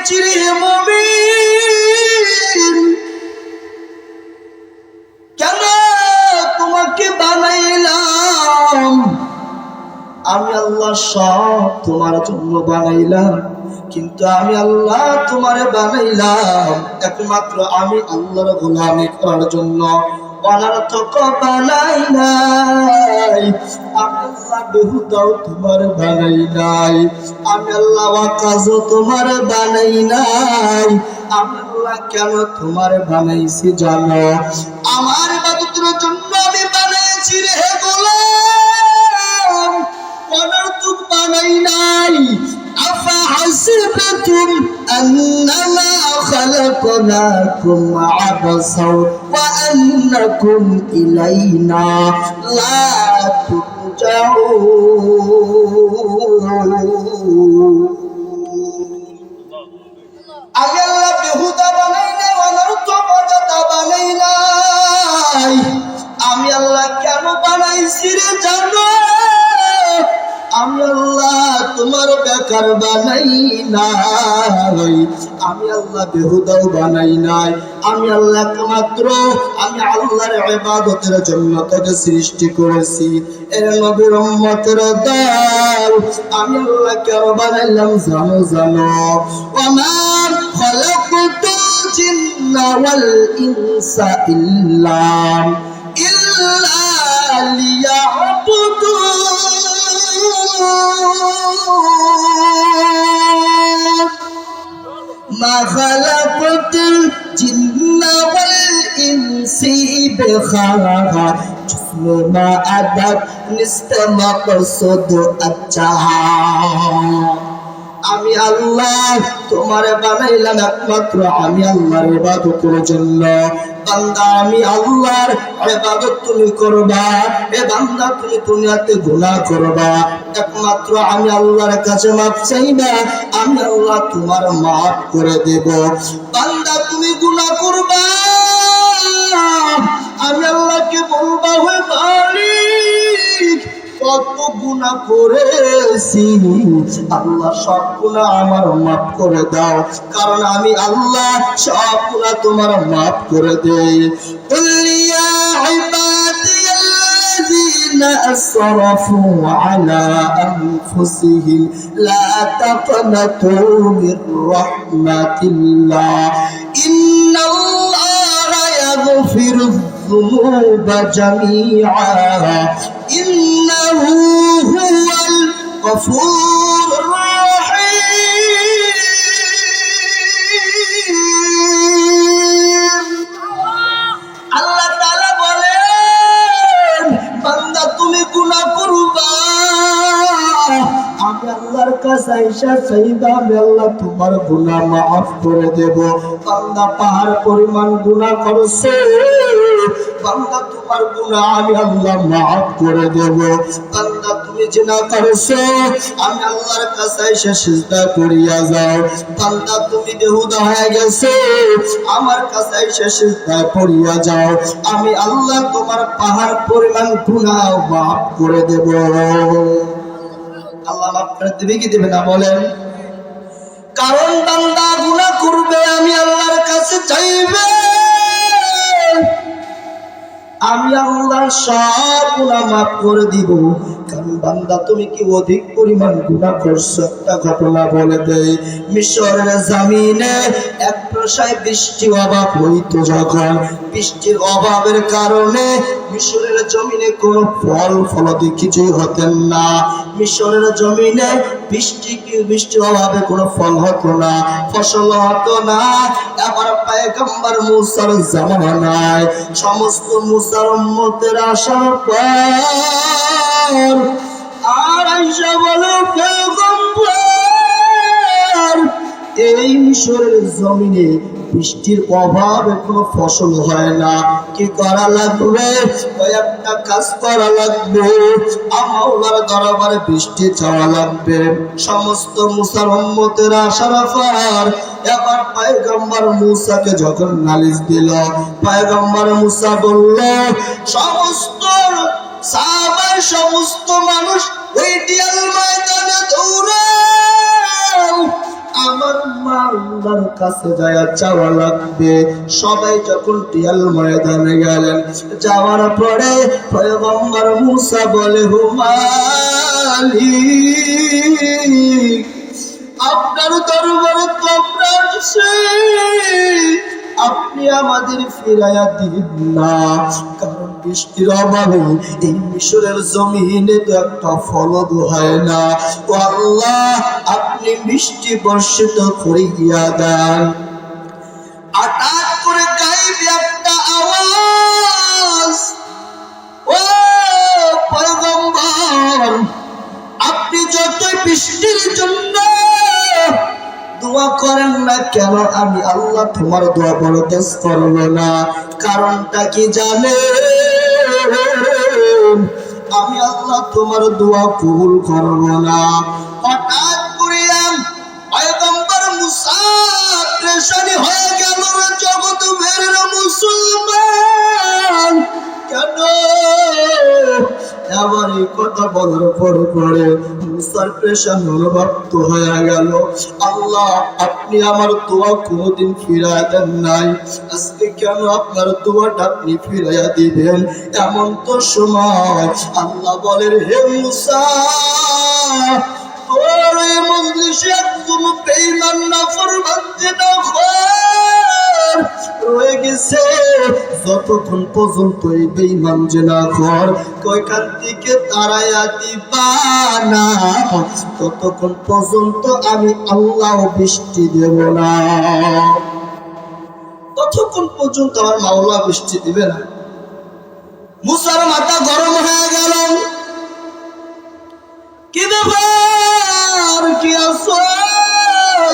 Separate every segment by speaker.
Speaker 1: বানিয়েছি রে মুমিন, কেন তোমাকে বানাইলাম? আমি আল্লাহ সব তোমার জন্য বানাইলাম, কিন্তু আমি আল্লাহ তোমারে বানাইলাম একমাত্র আমি আল্লাহর গোলামি করার জন্য। অনর্থক বানাই নাই, আমি আল্লাহ বেহুদাও তোমার বানাই নাই, আমি আল্লাহ ওয়াকাজও তোমার বানাই নাই। আমি আল্লাহ কেন তোমার বানাইছি জানো? আমার ইবাদতের জন্য আমি বানাইছি রে গোলাম, অনর্থক বানাই নাই। أفحسبتم أنما خلقناكم عبثا وأنكم إلينا لا ترجعون। আমি আল্লাহ বেহুদা বানাই নাই, অনর্থক অযথা বানাই নাই। আমি আল্লাহ কেন বানাইছি রে জানো? আমি আল্লাহ তোমার বেকার বানাই নাই, আমি আল্লাহ বেহুদাও বানাই নাই। আমি আল্লাহ একমাত্র আমি আল্লাহর ইবাদতের জন্য তোকে সৃষ্টি করেছি। এর নবীর উম্মতের দল, আমি আল্লাহ কেন বানাইলাম জানো? জানো, ওমা খালাকতুল জিন্না ওয়াল ইনসা ইল্লা লিয়াবুদুন। মা খালাকতুল জিন্না ওয়াল ইনসি বিখারা মা আদাব নিস্তামা কসদ আচ্ছা। আমি আল্লাহ তোমারে বানাইলাম একমাত্র আমি আল্লাহর ইবাদতের জন্য। বান্দা, আমি আল্লাহর ইবাদত তুমি করবা, এ বান্দা তুমি দুনিয়াতে গুনাহ করবা, একমাত্র আমি আল্লাহর কাছে মাফ চাইবা, আমি আল্লাহ তোমার মাফ করে দেব। বান্দা তুমি গুনাহ করবা, আমি আল্লাহকে বলবা, হে মালিক কত গুনাহ করেছি, আল্লাহ সব গুনাহ আমার মাফ করে দাও, কারণ আমি আল্লাহ সব গুনাহ তোমার মাফ করে দেই। কুল ইয়া ইবাদিয়াল্লাযীনা আসরাফু আলা আনফুসিহিম লা তাকনাতু মির রাহমাতিল্লাহ ইন্নাল্লাহা ইয়াগফিরুয যুনুবা জামিআ ইন্নাহু হুয়াল গফুরুর রহিম। আল্লাহ তাআলা বলেন, বান্দা তুমি গুনাহ করবা, আমি আল্লাহর কাছে আইসা চাইবা, আমি আল্লাহ তোমার গুনাহ মাফ করে দেব। বান্দা পাহাড় পরিমাণ গুনাহ করছে, বান্দা তোমার গুনাহ আমি আল্লাহ মাফ করে দেব। বান্দা তুমি জিনা করছো, আমি আল্লাহর কাছে এসে সিজদা করিয়া যাও। বান্দা তুমি বেহুদা হয়ে গেছো, আমার কাছে এসে সিজদা করিয়া যাও, আমি আল্লাহ তোমার পাহাড় পরিমাণ গুনাহ মাফ করে দেব। আল্লাহ মাফ করে দিবে কি দিবে না বলেন? কারণ বান্দা গুনাহ করবে, আমি আল্লাহর কাছে চাইবে, আমি আল্লাহ সব গুনাহ মাফ করে দিব। কারণ বান্দা তুমি কি অধিক পরিমাণ গুনাহ করছো? একটা ঘটনা বলে দেই। মিশরের জমিনে এক প্রসায় বৃষ্টির অভাব হইতো, যখন বৃষ্টির অভাবের কারণে মিশরের জমিনে কোনো ফল ফলাদি কিছুই হতেন না। মিশরের জমিনে বৃষ্টির অভাবে কোনো ফল হতো না, ফসল হতো না। এবার পয়গম্বর মুসার জামানায় সমস্ত মুসার উম্মতের আসার পর আর আয়েশা বলে, পয়গম্বর এই মিশরের জমিনে বৃষ্টির অভাবে কোনো ফসল হয় না, কি করা লাগবে? একটা কাজ করা লাগবে, আল্লাহর দরবারে বৃষ্টি চাওয়া লাগবে। সমস্ত মুসার উম্মতের আসার পর এবার পয়গম্বর মুসাকে যখন নালিশ দিল, পয়গম্বর মুসা বলল, সমস্ত সাহাবা সমস্ত মানুষ ওই ডিয়াল ময়দানে দৌড়াও, আমার মাল আল্লাহর কাছে যায় চাওয়া লাগবে। সবাই যখন টিয়াল ময়দানে গেলেন, যাওয়ার পরে পয়গম্বর মুসা বলে, হো মালিক, আপনার দরবারে তো আমরা আসছি, আপনি আমাদের ফিরাইয়া দিন না, কারণ বৃষ্টির অভাবে এই মিশরের জমিনে তো একটা ফলদ হয় না। ও আল্লাহ, আপনি বৃষ্টি বর্ষিত করিয়া দেন। হঠাৎ করে গাইবে একটা আওয়াজ, ও পয়গম্বর, আপনি যতই বৃষ্টির জন্য দোয়া করেন না কেন, আমি আল্লাহ তোমার দোয়া বরদাস্ত করব না। কারণটা কি জানেন? আমি আল্লাহ তোমার দোয়া কবুল করব না। হঠাৎ করে পয়গম্বর মুসা পেরেশানি হয়ে গেল, জগৎ বের মুসলমান কেন? আবার এই কথা বলার পরে পরে মুসার পেরেশান অনুভব হয়ে গেল। আল্লাহ, আপনি আমার দোয়া কোনোদিন ফিরাইয়া দেন নাই, আজকে কেন আপনার দোয়াটা আপনি ফিরাইয়া দিবেন? এমন তো সময় আল্লাহ বলেন, হে মুসা, তোর এই মজলিসে একজন বেঈমান নাফরমান জিনাখোর রয়ে গেছে। যতক্ষণ পর্যন্ত এই বেঈমান জিনাখোর ওইখান থেকে তাড়াইয়া দিবা না, ততক্ষণ পর্যন্ত আমি আল্লাহ বৃষ্টি দেব না। ততক্ষণ পর্যন্ত আমার মাওলা বৃষ্টি দিবে না। মুসার মাথা গরম হয়ে গেল, কি ব্যাপার, কি আছো?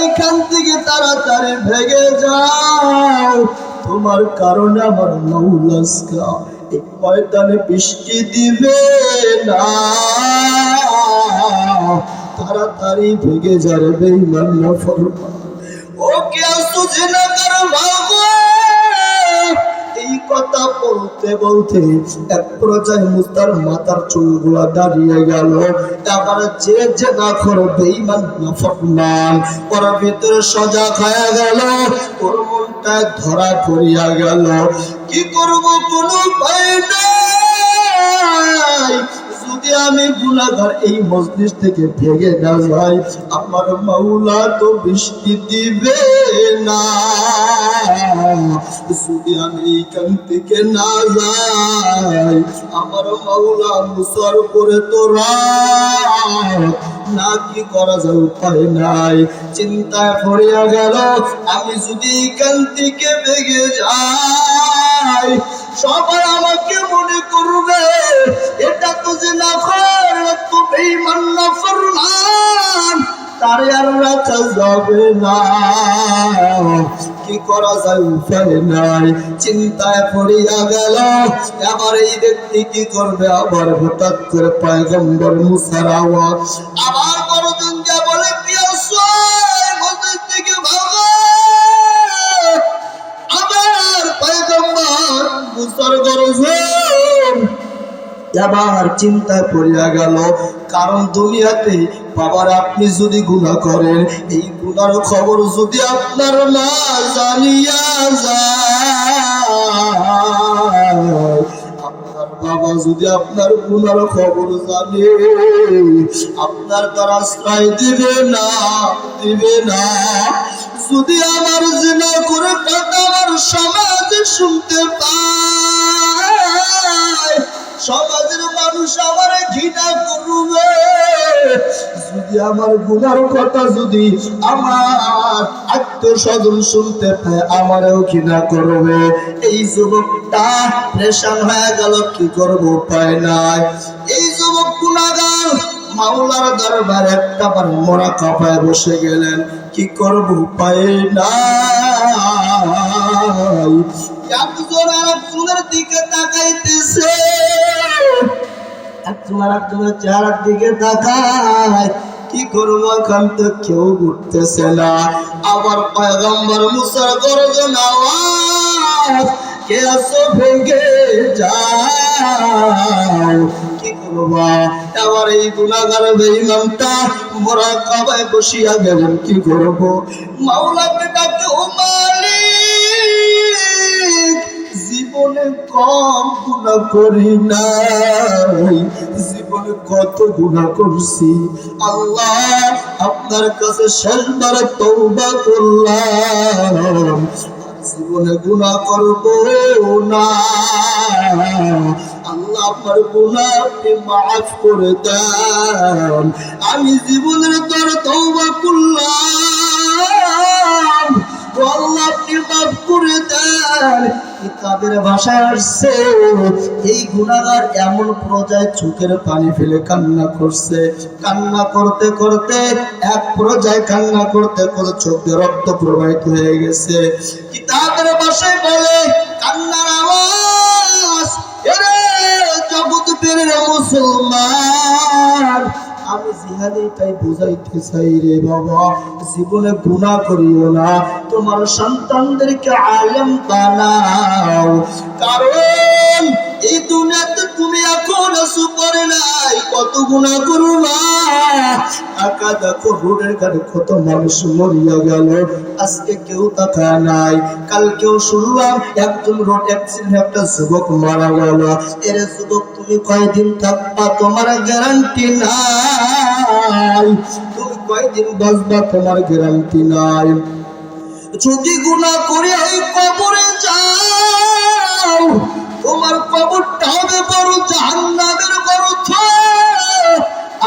Speaker 1: এখান থেকে তাড়াতাড়ি ভেগে যাও, তোমার কারণে আমার মাওলা এই ময়দানে বৃষ্টি দিবে না। তাড়াতাড়ি ভেগে যাবে বেঈমান নাফরমান। ও কি আছো জিনাকার ভাগো? এই কথা বলতে বলতে এক পর্যায়ে মুস্তার মাথার চুলগুলা দাঁড়িয়ে গেল। আবার যে জিনাখোর বেঈমান নাফরমান ওর ভিতরে সজাগ হয়ে গেল, ওর মনটা ধরা পড়িয়া গেল। কি করব, কোনো উপায় নাই। যদি আমি গুনাহগার এই মজলিস থেকে ভেগে না যাই, আমার মাওলা তো বৃষ্টি দিবে না। যদি আমি এইখান থেকে না যাই, আমার মাওলা মুসার উপরে তো রাত, না কি করা যায়, উপায় নাই। চিন্তায় পড়িয়া গেল, আমি যদি এইখান থেকে ভেগে যাই, সবাই আমাকে মনে করবে এটা তো জিনাখোর, তো বেঈমান নাফরমান, তারে আর রাখা যাবে না। কি করা যায়, উপায় নাই। চিন্তায় পড়িয়া গেল, আবার এই ব্যক্তি কি করবে? আবার হঠাৎ করে পয়গম্বর মুসার আওয়াজ, আবার বড়জন যা বলে, কি আছো? মসজিদ থেকে ভাগো। আবার পয়গম্বর মুসার গর্জন, আবার চিন্তায় পড়িয়া গেল। কারণ দুনিয়াতে বাবার আপনি যদি গুনাহ করেন, এই গুনার খবর যদি আপনার মা জানিয়া যায়, আপনার বাবা যদি আপনার গুনার খবর জানে, আপনার তার আশ্রয় দিবে না, দিবে না। যদি আমার জিনা করে কথা আমার সমাজে শুনতে পায়, সমাজের মানুষ আমার ঘৃণা করবে। যদি আমার গুনার কথা যদি আমার আত্মস্বজন শুনতে পায়, আমারও ঘৃণা করবে। এই যুবকটা পেরেশান হয়ে গেল, কি করবো, উপায় নাই। এই যুবক গুনাহগার মাওলার দরবারে একটা বার মোরা কাপায় বসে গেলেন। কি করবো, উপায় নাই। একজন আরেকজনের দিকে তাকাইতেছে, একজন আরেকজনের চেহারার দিকে তাকায়। কি করবো, এখন তো কেউ উঠতেছে না। আবার পয়গম্বর মুসার গর্জন আওয়াজ, কে আসো ভেঙে যাও। কি করবা এবার এই গুনাহগার বেঈমানটা মুরাকাবায় বসিয়া গেলেন, কি করব? মাওলাকে ডাকে, ও মালিক, জীবনে কম গুনাহ করি নাই, জীবনে কত গুনাহ করছি, আল্লাহ আপনার কাছে শেষবার তওবা করলাম, জীবনে গুনাহ করব না। আল্লাহ আমার গুনাহ আপনি মাফ করে দেন, আমি জীবনের তোর তওবা করলাম, আল্লাহ আপনি মাফ করে দেন। কিতাবের ভাষায় আসছে এই গুনাহগার এমন পর্যায়ে চোখের পানি ফেলে কান্না করছে, কান্না করতে করতে এক পর্যায়ে কান্না করতে করতে চোখে রক্ত প্রবাহিত হয়ে গেছে। কিতাবের ভাষায় বলে কান্নার আওয়াজ, এরে জগৎ পেরের মুসলমান, আমি জিহাদিটাই বুঝাইতে চাই রে বাবা, জীবনে গুনাহ করিও না, তোমার সন্তানদেরকে আলেম বানাও, কারণ এই দুনিয়াতে তুমি এখন সুপারে নাই, কত গুনাহ করবা। টাকা দেখো রোডের গাড়ি কত মানুষ মরিয়া গেল, আজকে কেউ তাকায় নাই। কালকেও শুনলাম একজন রোড অ্যাক্সিডেন্ট একটা যুবক মারা গেল। এর যুবক তুমি কয়দিন থাকবা তোমার গ্যারান্টি নাই, তুমি কয়দিন বাঁচবা তোমার গ্যারান্টি নাই। যদি গুনাহ করে এই কবরে যাও, তোমার কবরটা হবে বড় জাহান্নামের গর্ত।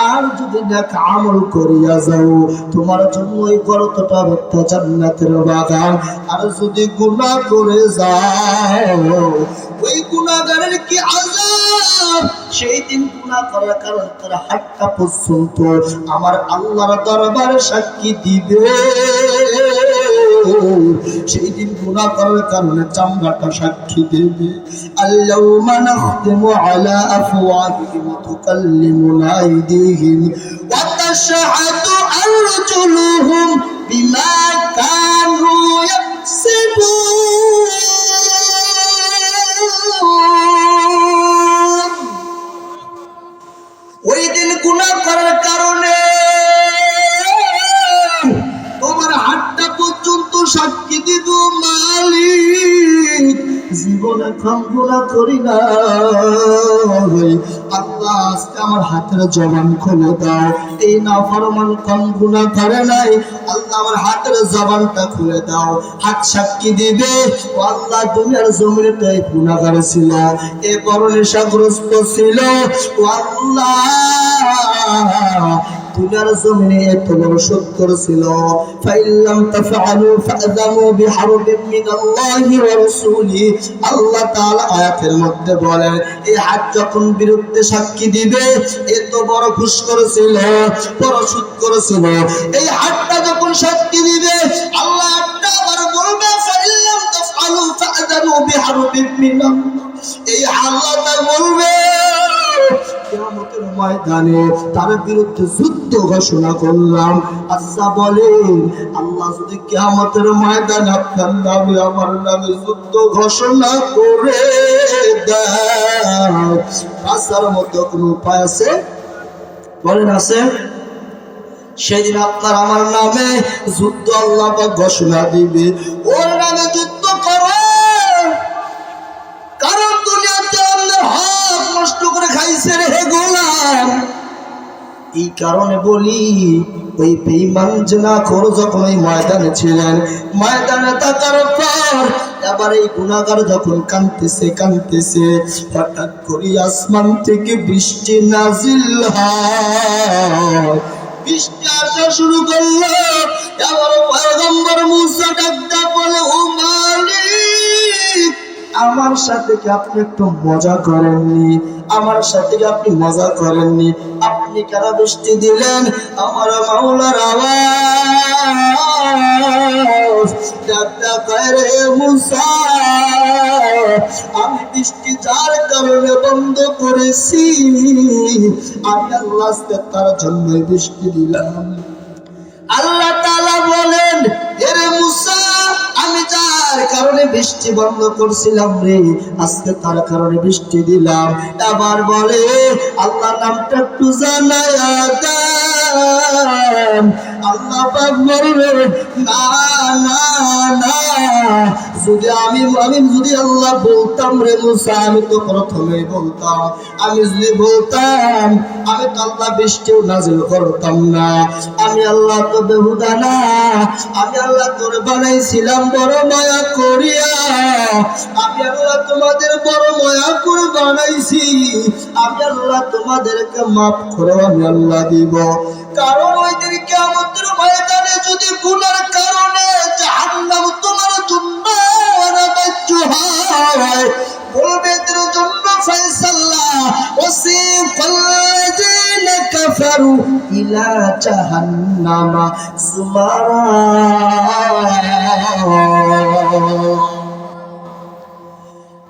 Speaker 1: আর যদি নেক আমল করিয়া যাও, তোমার জন্য ওই গর্তটা একটা জান্নাতের বাগান। আর যদি গুনাহ করে যাও, ওই গুনাহগারের কি আযাব, সেই দিন গুনাহ করার কারণে তার হাতটা পর্যন্ত আমার আল্লাহর দরবারে সাক্ষী দিবে। সেই দিন গুনাহ করার কারণে চামড়াটা সাক্ষী দেবে। আল্লাহুম্মা নাখতিমু আলা আফওয়াহিহিম ওয়া তুকাল্লিমুনা আইদিহিম ওয়া তাশহাদু আরজুলুহুম বিমা কানু ইয়াকসিবুন। ওই দিন গুনাহ করার কারণে তোমার হাতটা পর্যন্ত সাক্ষী দিব, মালিক জীবনে কম গুনাহ করি না, আল্লাহ আজকে আমার হাতের জবান খুলে দাও। এই নাফরমান কম গুনাহ করে নাই, আল্লাহ আমার হাতের জবানটা খুলে দাও। হাত সাক্ষী দিবে, ও আল্লাহ দুনিয়ার জমিনে তো এই গুনাহগার ছিল, এ বড় নেশাগ্রস্ত ছিল, ও আল্লাহ দুনিয়ার জমিনে এত বড় সত্তর ছিল। ফাইল্লাম তাফআলু ফাযানু বিহারবিন মিনাল্লাহি ওয়া রাসূলিহি। আল্লাহ তাআলা আয়াতের মধ্যে বলেন, এই হাত যখন বিরুদ্ধে সাক্ষী দিবে, এত বড় ঘুষ করেছিল, বড় সুদ করেছিল, এই হাতটা যখন সাক্ষী দিবে, আল্লাহ একটা আবার বলবে ফাইল্লাম তাফআলু ফাযানু বিহারবিন মিনাল্লাহ। এই আল্লাহটা বলবে কিয়ামতের ময়দানে তার বিরুদ্ধে যুদ্ধ ঘোষণা করলাম। আচ্ছা বলেন, আল্লাহ যদি কিয়ামতের ময়দানে আপনার নামে আমার নামে যুদ্ধ ঘোষণা করে দেয়, বাঁচার মতো কোনো উপায় আছে? বলেন আছে? সেদিন আপনার আমার নামে যুদ্ধ আল্লাহ পাক ঘোষণা দিবে, ওর নামে যুদ্ধ করো, কারণ দুনিয়াতে আমাদের হক নষ্ট করে খাইছে রে গোলাম। এই কারণে বলি, ওই বেঈমান জিনাখোর যখন ওই ময়দানে ছিলেন, ময়দানে থাকার পর এবার এই গুনাহগার যখন কাঁদতেছে কাঁদতেছে, হঠাৎ করে আসমান থেকে বৃষ্টি নাজিল হয়। বৃষ্টি আসা শুরু করলো। এবার পয়গম্বর মুসা ডাকতে বলে, ও মালিক, আমার সাথে কি আপনি একটু মজা করেননি? আমার সাথে কি আপনি মজা করেননি? আপনি কেন বৃষ্টি দিলেন? আমার মাওলার আওয়াজ ডাকটা কয়, রে মুসা, আমি বৃষ্টি যার কারণে বন্ধ করেছি, আমি আল্লাহ তার জন্য বৃষ্টি দিলাম। আল্লাহ তাআলা বলেন, রে মুসা, আমি যার যার কারণে বৃষ্টি বন্ধ করছিলাম রে, আজকে তার কারণে বৃষ্টি দিলাম। আবার বলে আল্লাহ নামটা একটু জানায়া দেন। আল্লাহ পাক বলবে না না না, যদি আমি যদি আল্লাহ বলতাম রে মুসা, আমি তো প্রথমেই বলতাম, আমি যদি বলতাম আমি তো আল্লাহ বৃষ্টিও নাজিল করতাম না। আমি আল্লাহ তো বেহুদা না, আমি আল্লাহ তোর বানাইছিলাম বড় মায়া করিয়া, আমি আল্লাহ তোমাদের বড় মায়া করে বানাইছি, আমি আল্লাহ তোমাদেরকে মাফ করে আমি আল্লাহ দিব। কারণ ওই দিন কিয়ামতের ময়দানে যদি গুনার কারণে জাহান্নাম তোমার জন্য অনাবাজ্য হয়, বলবে এর জন্য ফয়সালা ওয়াসিফাল্লাযীনা কাফারু ইলা জাহান্নামা সুমারা।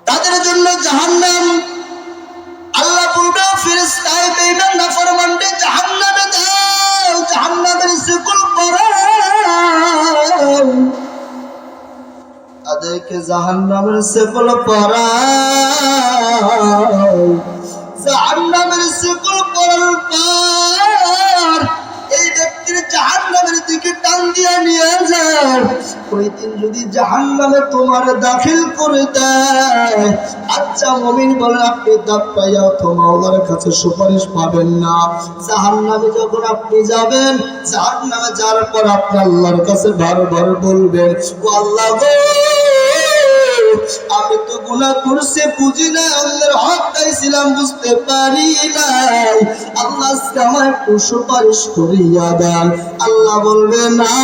Speaker 1: তাদের জন্য জাহান্নাম, আল্লাহ বলবে ফেরেশতায়ে বেঈমান নাফরমানদের জাহান্নামে দাও, জাহান্নামের শিকল পরাও, তাদেরকে জাহান্নামের শিকল পরাও। জাহান্নামের শিকল পরানোর পর এই ব্যক্তির জাহান্নামের দিকে টান দিয়ে নিয়ে যায়। ওই দিন যদি জাহান্নামে তোমার দাখিল করে দেয়, আচ্ছা মুমিন বলে আপনি দাঁত পাইয়াও তো মাওলার কাছে সুপারিশ পাবেন না। জাহান্নামে যখন আপনি যাবেন, জাহান্নামে যাওয়ার পর আপনি আল্লাহর কাছে বারবার বলবেন, ও আল্লাহ গো, আমি তো গুনাহ করছি, বুঝি না, আল্লাহর হক গাইছিলাম, বুঝতে পারি নাই, আল্লাহ আমায় একটু সুপারিশ করিয়া দেন। আল্লাহ বলবে না।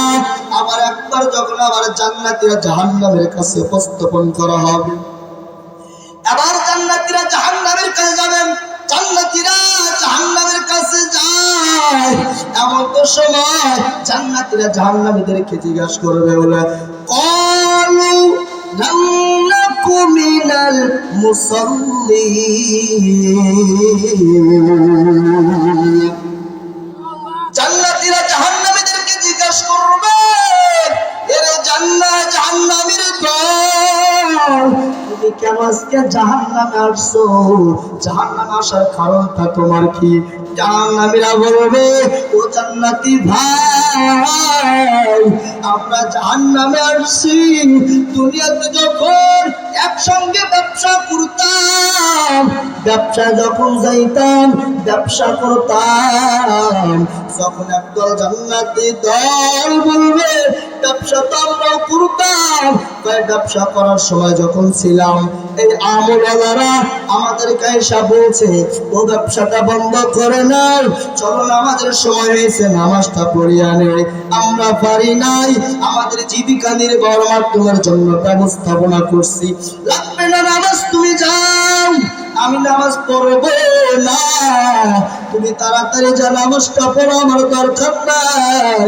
Speaker 1: আবার একবার যখন আবার জান্নাতীরা জাহান্নামের কাছে উপস্থাপন করা হবে, আবার জান্নাতীরা জাহান্নামের কাছে যাবেন, জান্নাতীরা জাহান্নামের কাছে যায়। এমন তো সময় জান্নাতীরা জাহান্নামীদেরকে জিজ্ঞাসা করবে, বলে ক্বালু লাম নাকু মিনাল মুসাল্লিন। জান্নাতীরা জাহান্নামীদেরকে জিজ্ঞাসা করবে, এরে জাহান্নামীর দল, তুমি কেন আজকে জাহান্নামে আসছো? জাহান্নামে আসার কারণটা তোমার কি? জাহান্নামীরা বলবে, ও জান্নাতি ভাই, আমরা জাহান্নামে আসছি, দুনিয়াতে যখন একসঙ্গে ব্যবসা করতাম, ব্যবসা যখন যাইতাম, ব্যবসা করতাম, যখন একদল জান্নাতি দল বলবে ব্যবসা তো আমরাও করতাম, ব্যবসা করার সময় যখন ছিলাম, এই আমলওয়ালারা আমাদেরকে এসে বলছে, ও ব্যবসাটা বন্ধ করে নাও, চলো নামাজের সময় হয়েছে, নামাজটা পড়িয়া নেই, আমরা পারি নাই, আমাদের জীবিকা নির্বাহ মাধ্যমের জন্য ব্যবস্থাপনা করছি, লাগবে না নামাজ, তুমি যাও, আমি নামাজ পড়বো না, তুমি তাড়াতাড়ি যা, নামাজটা পড়ো, আমার দরকার নাই।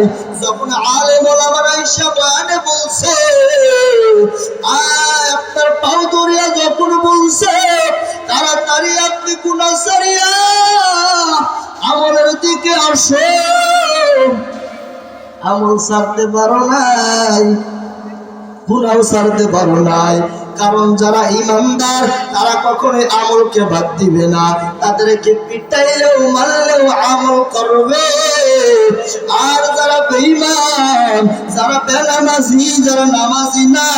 Speaker 1: যখন আলেম ওলামারা এসে বয়ানে বলছে, আপনার পাও ধরিয়া যখন বলছে তাড়াতাড়ি আপনি গুনাহ ছাড়িয়া আমলের দিকে আসো, আমল ছাড়তে পারো নাই, গুনাহ ছাড়তে পারো নাই। কারণ যারা ইমানদার তারা কখনোই আমলকে বাদ দিবে না, তাদেরকে পিটাইলেও মারলেও আমল করবে। আর যারা বেঈমান, যারা বেনামাজি, যারা নামাজি না,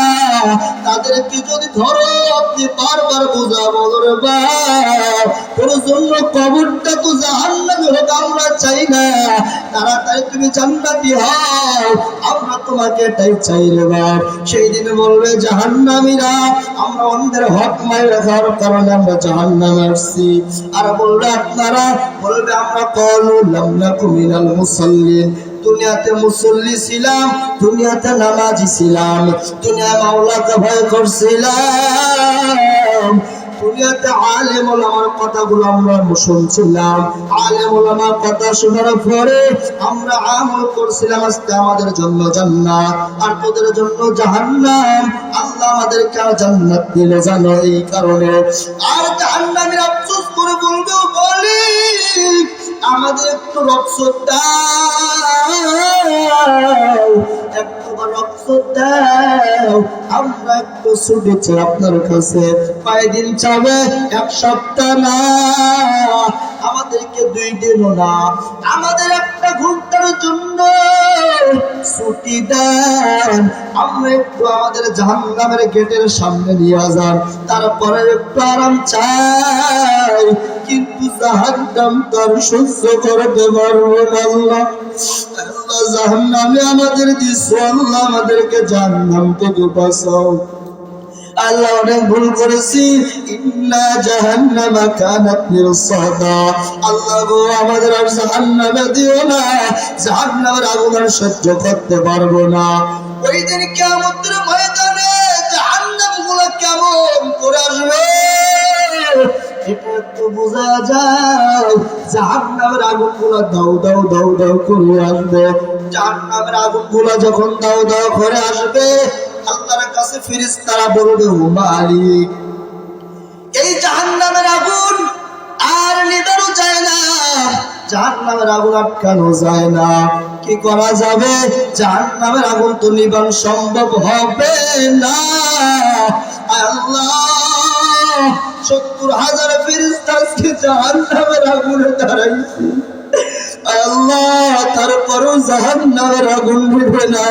Speaker 1: তাদেরকে যদি ধরো আপনি বারবার বোঝাবো, রে বাপ তোর জন্য কবরটা তো জাহান্নামে হোক, আমরা চাই না, তাড়াতাড়ি তুমি জান্নাতি হও, আমরা তোমাকে এটাই চাই রে বাপ। সেই দিন বলবে জাহান্নামীরা, আমরা অন্যের হক মাইরা খাওয়ার কারণে আমরা জাহান্নামে আসছি। আর বলবে আপনারা, বলবে আমরা ক্বালু লাম নাকু মিনাল মুসাল্লিন, দুনিয়াতে মুসল্লি ছিলাম, দুনিয়াতে নামাজি ছিলাম, দুনিয়ায় মাওলাকে ভয় করছিলাম, দুনিয়াতে আলেম ওলামার কথাগুলো আমরা শুনছিলাম, আলেম ওলামার কথা শোনার পরে আমরা আমল করছিলাম, আজকে আমাদের জন্য জান্নাত আর তোদের জন্য জাহান্নাম। আল্লাহ আমাদেরকে জান্নাত দিলে জানো এই কারণে। আর জাহান্নামীরা আফসোস করে বলবে, বলি আমাদের একটু রক্ত দাও, একটু রক্ত রুখসত দাও, আমরা একটু ছুটি চাই আপনার কাছে। কয়দিন চাবে? এক সপ্তাহ না, আমাদেরকে 2 দিনও না, আমাদের 1 ঘন্টার জন্য ছুটি দেন। আমরা একটু আমাদের জাহান্নামের গেটের সামনে নিয়ে যান, তারপরে একটু আরাম চাই। কিন্তু জাহান্নাম তার সহ্য করতে পারবো না। আল্লাহ আল্লাহ জাহান্নামে আমাদের দিছো, আল্লাহ আমাদেরকে জাহান্নাম থেকে বাঁচাও। আল্লাহ অনেক ভুল করেছি, ইন্না জাহান্নামা কানাত মিরসাদা। আল্লাহ গো আমাদের আর জাহান্নামে দিও না, জাহান্নামের আগুন আর সহ্য করতে পারবো না। ওই দিন কিয়ামতের ময়দানে জাহান্নামগুলো কেমন করে আসবে এটা একটু বোঝা যায়। জাহান্নামের আগুনগুলো দাও দাও দাও দাও করে আসবে। জাহান্নামের আগুনগুলো যখন দাও দাও করে আসবে, আল্লাহর কাছে ফেরেশতারা বলবে, ও মালিক, এই জাহান্নামের আগুন আর নিবানো যায় না, জাহান্নামের আগুন আটকানো যায় না, কি করা যাবে? জাহান্নামের আগুন তো নিবান সম্ভব হবে না। আল্লাহ 70,000 ফেরেশতা আজকে জাহান্নামের আগুনে দাঁড়াইছে। আল্লাহ তারপরও জাহান্নামের আগুন নিবে না,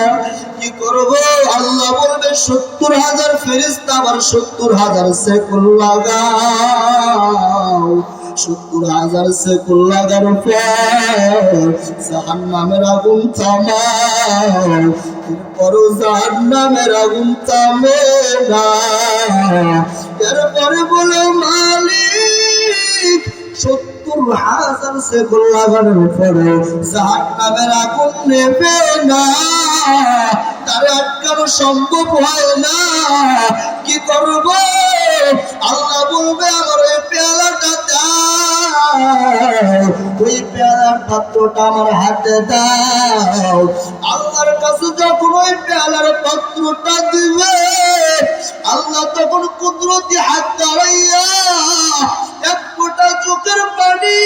Speaker 1: কি করব? আল্লাহ বলবে 70,000 ফেরেশতা আবার 70,000 সেকুল লাগাও। 70,000 সেকুল লাগানোর পর জাহান্নামের আগুন থামাও, এরপরও জাহান্নামের আগুন থামে না। এরপরে বলে, মালিক 70,000 সেকুল লাগানোর পরে জাহান্নামের আগুন নেবে না, তারে আটকানো সম্ভব হয় না, কি করব? আল্লাহ বলবে, আমার ওই পেয়ালাটা দাও, ওই পেয়ালার পাত্রটা আমার হাতে দাও। আল্লাহর কাছে যখন ওই পেয়ালার পাত্রটা দিবে, আল্লাহ তখন কুদরতি হাত দাঁড়াইয়া 1 ফোঁটা চোখের পানি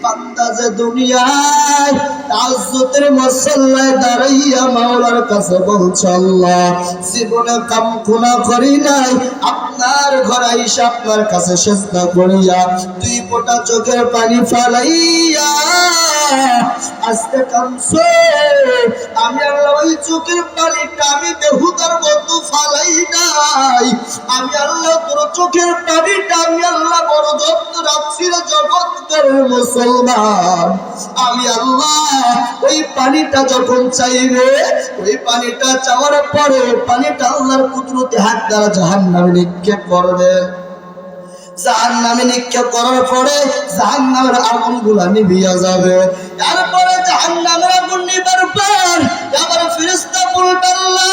Speaker 1: বান্দা যে দুনিয়ায় তাজ্জুদের মুসল্লায় দাঁড়াইয়া মাওলার কাছে বলছে, আল্লাহ জীবনে কাম গুনাহ করি নাই, আপনার ঘরে আইসা আপনার কাছে সিজদা করিয়া 2 ফোঁটা চোখের পানি ফেলাইয়া আজকে কামছে। আমি আল্লাহ ওই চোখের পানিটা আমি বেহুদার মতো ফালাই নাই, আমি আল্লাহ তোর চোখের পানিটা আমি আল্লাহ বড় যত্ন রাখছি রে জগৎকার মুসলমান। আমি আল্লাহ ওই পানিটা যখন চাইবে, ওই পানিটা চাওয়ার পরে পানিটা আল্লাহর কুদরতি হাত দ্বারা জাহান্নামে নিক্ষেপ করবে। জাহান্নামে নিক্ষেপ করার পরে জাহান্নামের আগুনগুলা নিভিয়া যাবে। তারপরে জাহান্নামের আগুন নিবার পর আবার ফেরেশতা বলবে, আল্লাহ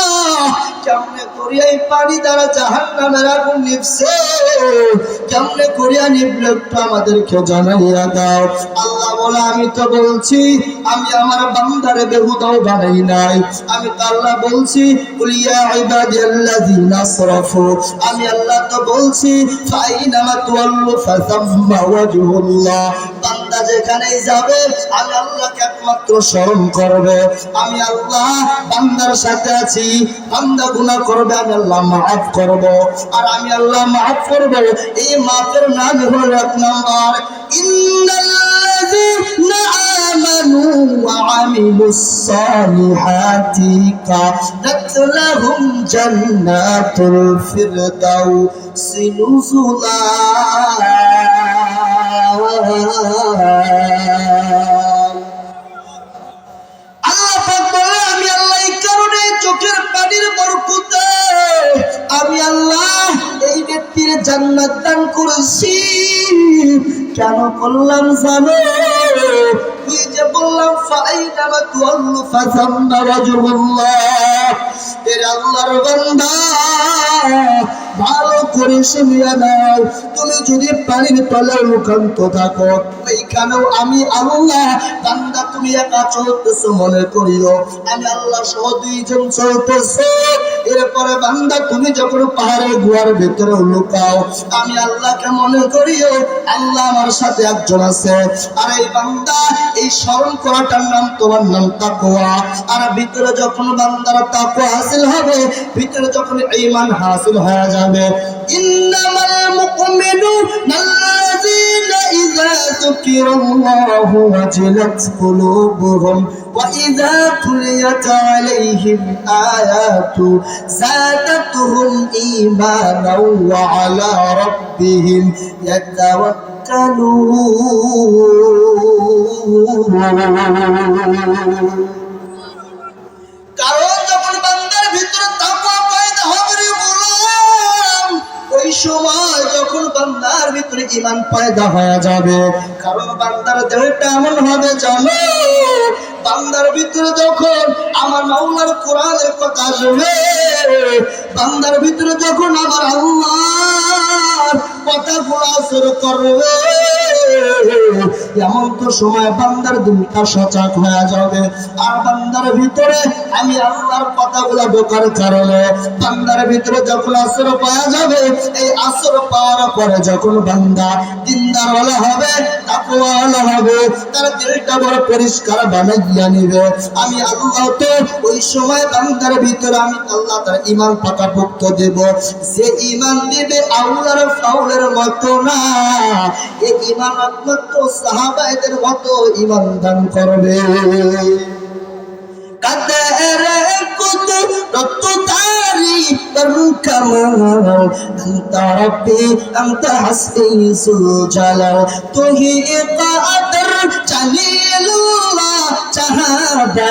Speaker 1: কেমনে করিয়া এই পানি দ্বারা জাহান্নামের আগুন নিভছে, কেমনে করিয়া নিভলে একটু আমাদেরকে জানাইয়া দাও। আল্লাহ বলে, আমি তো বলছি আমি আমার বান্দারে বেহুদাও বানাই নাই, আমি তো আল্লাহ বলছি কুল ইয়া ইবাদিয়াল্লাযিনা আসরাফু, আমি আল্লাহ তো বলছি ফাইনামা তুওয়াল্লু ফাসাম্মা ওয়াজহুল্লাহ, বান্দা যেখানেই যাবে আমি আল্লাহকে একমাত্র স্মরণ করবে। আমি আল্লাহ বান্দার সাথে আছি, বান্দা গুনাহ করবে আমি আল্লাহ মাফ করব, আর আমি আল্লাহ মাফ করব। এই মাফের নাম হলো 1 নাম্বার ইন্নাল্লাযীনা আমানু ওয়া আমিলুস সালিহাতি কানাত লাহুম জান্নাতুল ফিরদাউসি নুজুলা। আল্লাহ পাক বলে, আমি আল্লাহ এই কারণে চোখের পানির বরকতে আমি আল্লাহ এই ব্যক্তির জান্নাত দান করেছি। কেন করলাম জানো? তুই যে বললাম ফাইনামা তুওয়াল্লু ফাসাম্মা ওয়াজহুল্লাহ, এর আল্লাহর বান্দা ভালো করে শুনিয়া নাও। তুমি যদি পানির তলে লুকান্ত থাকো, এইখানেও আমি আল্লাহ বান্দা তুমি একা চলতেছো মনে করিও, আমি আল্লাহ সহ দুইজন চলতেছে। এরপরে বান্দা তুমি যখন পাহাড়ের গুহার ভিতরে লুকাও, আমি আল্লাহকে মনে করিও, আল্লাহ আমার সাথে একজন আছে। আর এই বান্দা এই স্মরণ করাটার নাম তোমার নাম তাকওয়া। আর ভিতরে যখন বান্দার তাকওয়া হাসিল হবে, ভিতরে যখন ঈমান হাসিল হয়ে যাবে, ইন্নামাল মুমিনুনা আল্লাযীনা ইযা যুকিরাল্লাহু ওয়াজিলাত কুলুবুহুম ওয়া ইযা তুলিয়াত আলাইহিম আয়াতু যাদাতুহুম ঈমানাও ওয়া আলা রাব্বিহিম ইয়াতাওয়াক্কালুন। কারণ যখন বান্দার ভিতরে তাকওয়া পয়দা হবে রে গোলাম, ওই সময় যখন বান্দার ভিতরে ঈমান পয়দা হয়ে যাবে, কারণ বান্দার দেহটা এমন হবে জানো, বান্দার ভিতরে যখন আমার মাওলার কোরআনের কথা আসবে, বান্দার ভিতরে যখন আমার আল্লাহর কথাগুলো আসর করবে, এমন তো সময় বান্দার দিলটা সজাগ হয়ে যাবে। আর বান্দার ভিতরে আমি আল্লাহর কথাগুলো ঢোকার কারণে বান্দার ভিতরে যখন আসর পাওয়া যাবে, এই আসর পাওয়ার পরে যখন বান্দা দিনদার ওয়ালা হবে, তাকওয়া ওয়ালা হবে, তার দিলটা বড় পরিষ্কার বানাইয়া নিবে, আমি আল্লাহ তো ওই সময় বান্দার ভিতরে আমি আল্লাহ তার ঈমান পাকাপোক্ত দেব। যে ঈমান দিবে আউলার ফাউলের মতো না, এই ঈমান একমাত্র সাহাবাদের মতো ঈমান দান করবে। কাদের কুদরত তারি কামাল, আনতা রব্বি আনতা হাসিসুল জালাল, তুহি কাদের জালিলুল্লাহ চাহাদা,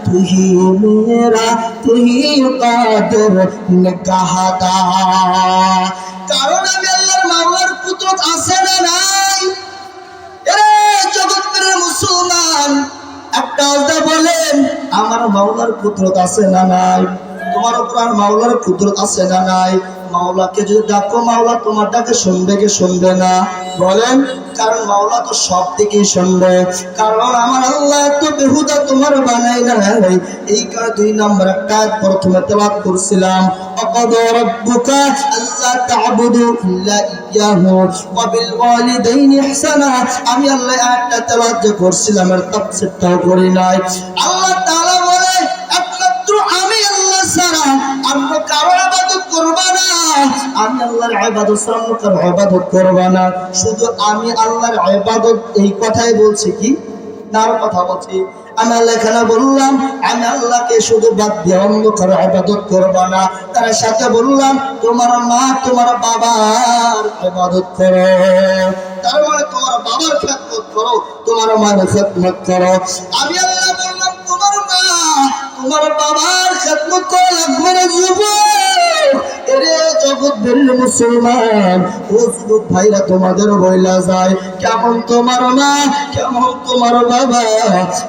Speaker 1: তুহি মেরা তুহি কাদের নিগাহদা। কারণ আমি আল্লাহর মাওলার কুদরত আছে না নাই? জগতের মুসলমান একটা আওয়াজে বলেন, আমার মাওলার কুদরত আছে না নাই? তোমার উপর আর মাওলার কুদরত আছে না নাই? মাওলাকে যদি ডাকো, মাওলা তোমার ডাকে শুনবে কি শুনবে না? বলেন। কারণ মাওলা তো সব দিকেই শুনবে। কারণ আমার আল্লাহ তো বেহুদা তোমার বানাই নাই। এই কারণে 2 নম্বর একটা প্রথমে তেলাওয়াত করছিলাম, ওয়াকাদা রাব্বুকা আল্লা তা'বুদু ইল্লা ইয়াহু ওয়া বিল ওয়ালিদাইনি ইহসানা। আমি আল্লাহ একটা তেলাওয়াত যে করছিলাম এর তাফসীরটাও করি নাই। আল্লাহ তাআলা বলে একমাত্র আমি আল্লাহ ছাড়া অন্য কারো ইবাদত করবা না। আমি আল্লাহর ইবাদত ছাড়া অন্য কারো ইবাদত করবা না। শুধু আমি আল্লাহর ইবাদত এই কথাই বলছি কি তার কথা বলছি? আমি আল্লাহ এখানে বললাম আমি আল্লাহকে শুধু বাদ দিয়ে অন্য কারো ইবাদত করবা না। তার সাথে বললাম তোমার মা তোমার বাবার ইবাদত করো। তার মানে তোমার বাবার খেদমত করো, তোমার মায়ের খেদমত করো। আমি আল্লাহ বললাম তোমার মা তোমার বাবার খেদমত করা লাগবে না যুবক। এরে জগৎ মুসলমান, ও যুবক ভাইরা তোমাদের বইলা যায় কেমন তোমার মা কেমন তোমার বাবা।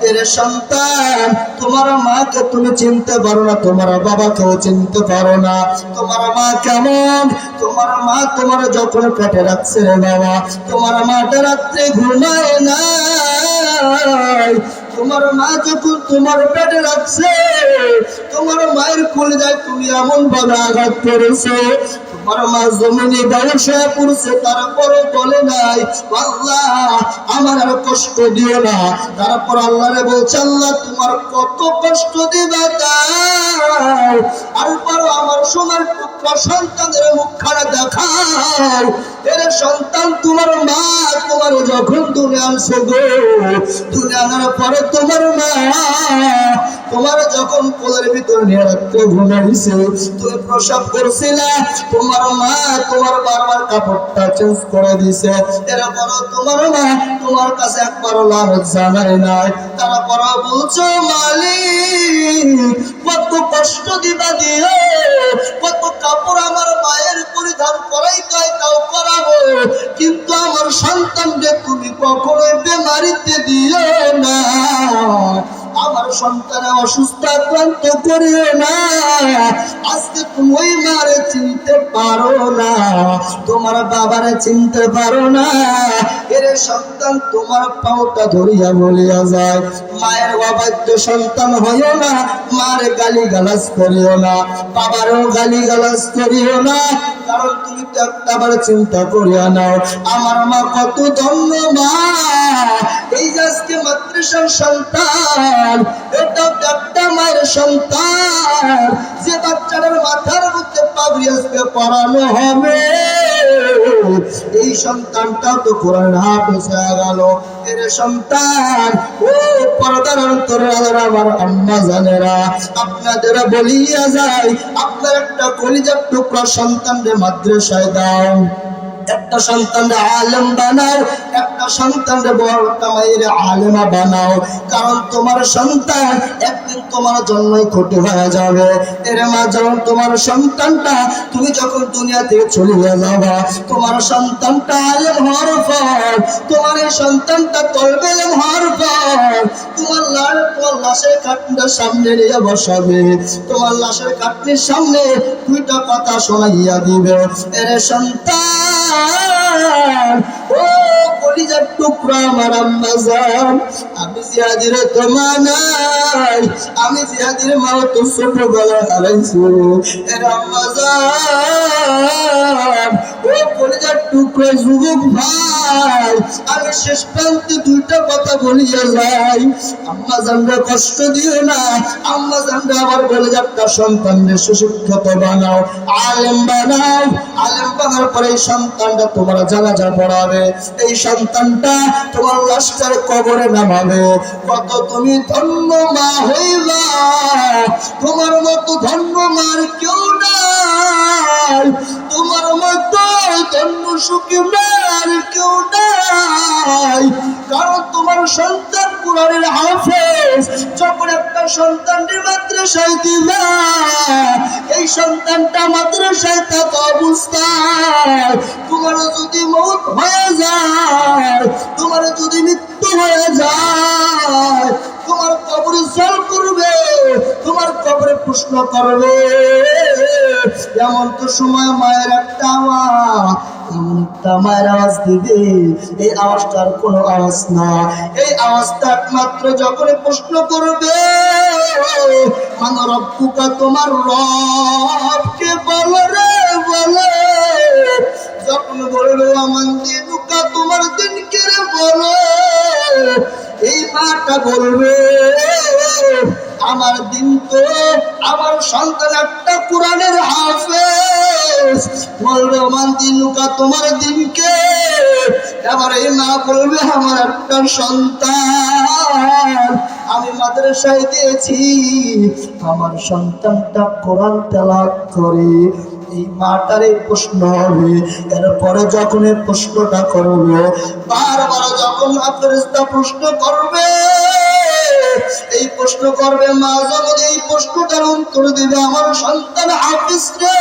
Speaker 1: এরে সন্তান, তোমার মাকে তুমি চিনতে পারো না, তোমার বাবাকেও চিনতে পারো না। তোমার মা কেমন? তোমার মা তোমার যখন পেটে রাখছে রে বাবা, তোমার মাটা রাত্রে ঘুমায় না। তোমার মা যখন তোমার পেটে রাখছে, তোমার মায়ের কলিজায় তুমি এমন ভাবে আঘাত করেছো। তোমার মা জমিনে ব্যবসা করছে, তারপরও বলে নাই আল্লাহ আমার আর কষ্ট দিও না। তারপর আল্লাহরে বলছে আল্লাহ তোমার কত কষ্ট দিবা দাও, তারপরও আমার সোনার পুত্র সন্তানের মুখখানা দেখাও। এর সন্তান তোমার মা তোমার যখন তুমি আনছো গো, তুমি আনার পরে তোমার মা তোমার যখন কোলের ভিতরে নিয়ে রাখতে ঘুমাইছে, তুমি প্রসব করছিলে, তোমার মা তোমার বারবার কাপড়টা চেঞ্জ করে দিছে। এরপরও তোমার মা তোমার কাছে একবারও লানত জানায় নাই। তারপরও বলছো মালিক কত কষ্ট দিবা দিও, কত কাপড় আমার মায়ের পরিধান করাই তাও করাবো, কিন্তু আমার সন্তানকে তুমি কখনোই বেমারিতে দিও না। আমার সন্তান অসুস্থ আক্রান্ত করিও না। আজকে তুমি ওই মারে চিনতে পারো না, তোমার বাবারে চিনতে পারো না, এর সন্তান তোমার পাওটা ধরিয়া বলিয়া যায় মায়ের অবাধ্য সন্তান হইও না, মারে গালি গালাজ করিও না, বাবারও গালি গালাজ করিও না। কারণ তুমি তো একটাবার চিন্তা করিয়া নাও, আমার মা কত ধন্য মা। এই যে আজকে মাতৃষার সন্তান, এটা একটা মায়ের সন্তান, যে বাচ্চাটার মাথার মধ্যে পাগড়ি আজকে পরানো হবে, এই সন্তানটা তো কোরআন হাফেজ হয়ে গেল। এর সন্তান ও পর্দার অন্তরে আমার আম্মা জানেরা, আপনাদের বলিয়া যায়, আপনার একটা কলিজার টুকরা সন্তানকে মাদ্রাসায় দাও, একটা সন্তানরে আলেম বানাও, একটা সন্তানরে বড় কামাইয়ের আলেমা বানাও। কারণ তোমার সন্তান একদিন তোমার জন্যই ক্ষতি হয়ে যাবে। এর মা, যখন তোমার সন্তানটা তুমি যখন দুনিয়া থেকে চলে যাবা, তোমার সন্তানটা আলেম হওয়ার পর, তোমার এই সন্তানটা তলবে আলেম হওয়ার পর, তোমার লাশের কাটনির সামনে নিয়ে বসাবে, তোমার লাশের কাটনির সামনে দুইটা কথা শোনাইয়া দিবে, এর সন্তান ও কলিজার টুকরা আমার আম্মা জান, আমি জিহাদির তোমা নাই, আমি জিহাদির মা তো ছোটবেলা হারাইছি। এর আম্মা জান ও কলিজার টুকরা যুবক ভাই, আমি শেষ প্রান্তে দুইটা কথা বলিয়া যাই, আম্মা জানরা কষ্ট দিও না, আম্মা জানরা আমার কলিজারটা সন্তানদের সুশিক্ষিত বানাও, আলেম বানাও। আলেম বানার পরে এই সন্তানটা তোমার জানাজা পড়াবে, এই সন্তানটা তোমার লাশটার কবরে নামাবে। কত তুমি ধন্য মা হইবা, তোমার মতো ধন্য মার কেউ নাই, তোমার মতো ধন্য সুখী মার কেউ নাই। কারণ তোমার সন্তান কুরআনের হাফেজ, যখন একটা সন্তানকে মাদ্রাসায় দিবা, এই সন্তানটা মাদ্রাসায় থাকা অবস্থায় তোমার যদি মৌত হয়ে যায়, তোমার যদি মৃত্যু হয়ে যায়, তোমার কবরে জল করবে, তোমার কবরে প্রশ্ন করবে। এমন তো সময় মায়ের একটা আওয়াজ, এমন একটা মায়ের আওয়াজ দিবে, এই আওয়াজটার কোনো আওয়াজ না, এই আওয়াজটা একমাত্র যখন প্রশ্ন করবে মান রব্বুকা, তোমার রবকে বলো রে বলো, যখন বলবে আমান দিনুকা, তোমার দিনকে রে বলো, এই মাটা বলবে আমার দিন তো, আমার সন্তান একটা কোরআনের হাফেজ, বলবে আমান দিনুকা, তোমার দিনকে। এবার এই মা বলবে আমার একটা সন্তান আমি মাদ্রাসায় দিয়েছি, আমার সন্তানটা কোরআন তেলাওয়াত করে। এই মাটার এই প্রশ্ন হবে, এরপরে যখন এই প্রশ্নটা করবে, বারবার যখন ফেরেশতা প্রশ্ন করবে, এই প্রশ্ন করবে, মা যখন এই প্রশ্নটার উত্তর দিবে আমার সন্তান হাফেজ রে,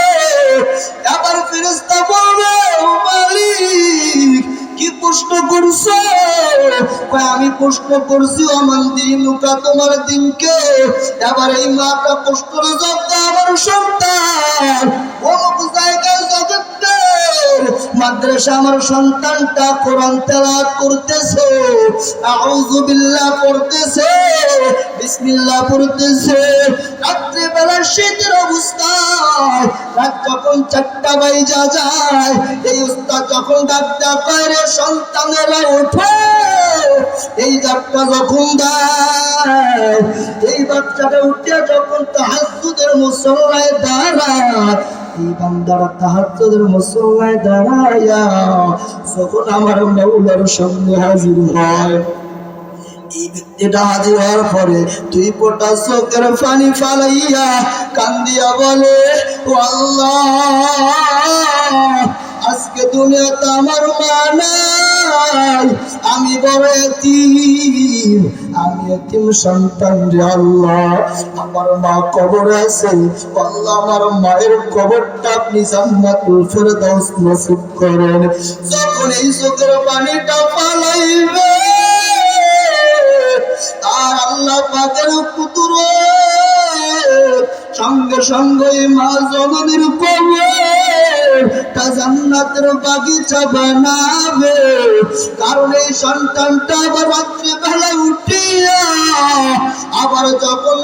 Speaker 1: এবার ফেরেশতা বলবে ও মালিক কি প্রশ্ন করছো? আমি প্রশ্ন করছি আমার দিনুকা, তোমার দিনকে। এবার এই মাটা প্রশ্নের জবাব, আমার সন্তান অমুক জায়গায় জগতের মাদ্রাসা আমার সন্তানটা কোরআন তেলাওয়াত করতেছে, আউযু বিল্লাহ পড়তেছে, বিসমিল্লাহ পড়তেছে, রাত্রে বেলা শীতের অবস্থায়, রাত যখন 4টা বাজে যায়, এই উস্তাদ যখন ডাকটা করে সন্তানেরা ওঠো, এই ডাকটা যখন দেয়, এই বাচ্চাটা উঠে যখন তাহাজ্জুদের মুসল্লায় দাঁড়ায়, এই বান্দারা তাহাজ্জুদের মুসল্লায় দাঁড়ায়া যখন আমার মাওলার সামনে হাজির হয়, এই ব্যক্তিটা হাজির হওয়ার পরে তুই পোটা চোখের পানি ফালাইয়া কান্দিয়া বলে, ও আল্লাহ, আজকে দুনিয়াতে আমার মা নাই, আমি বড় এতিম, আমি এতিম সন্তান রে আল্লাহ, আমার মা কবরে আছে, আল্লাহ আমার মায়ের কবরটা আপনি জান্নাতুল ফেরদাউস নসিব করেন। যখন এই চোখের পানিটা ফালাইবে আর আল্লাহ পাকের কুদরত, সঙ্গে সঙ্গে মা জননীর কবর তা জান্নাতের বাগিচা বানাবে। কারণ এই সন্তানটা আবার রাত্রে বেলায় উঠিয়া আবার যখন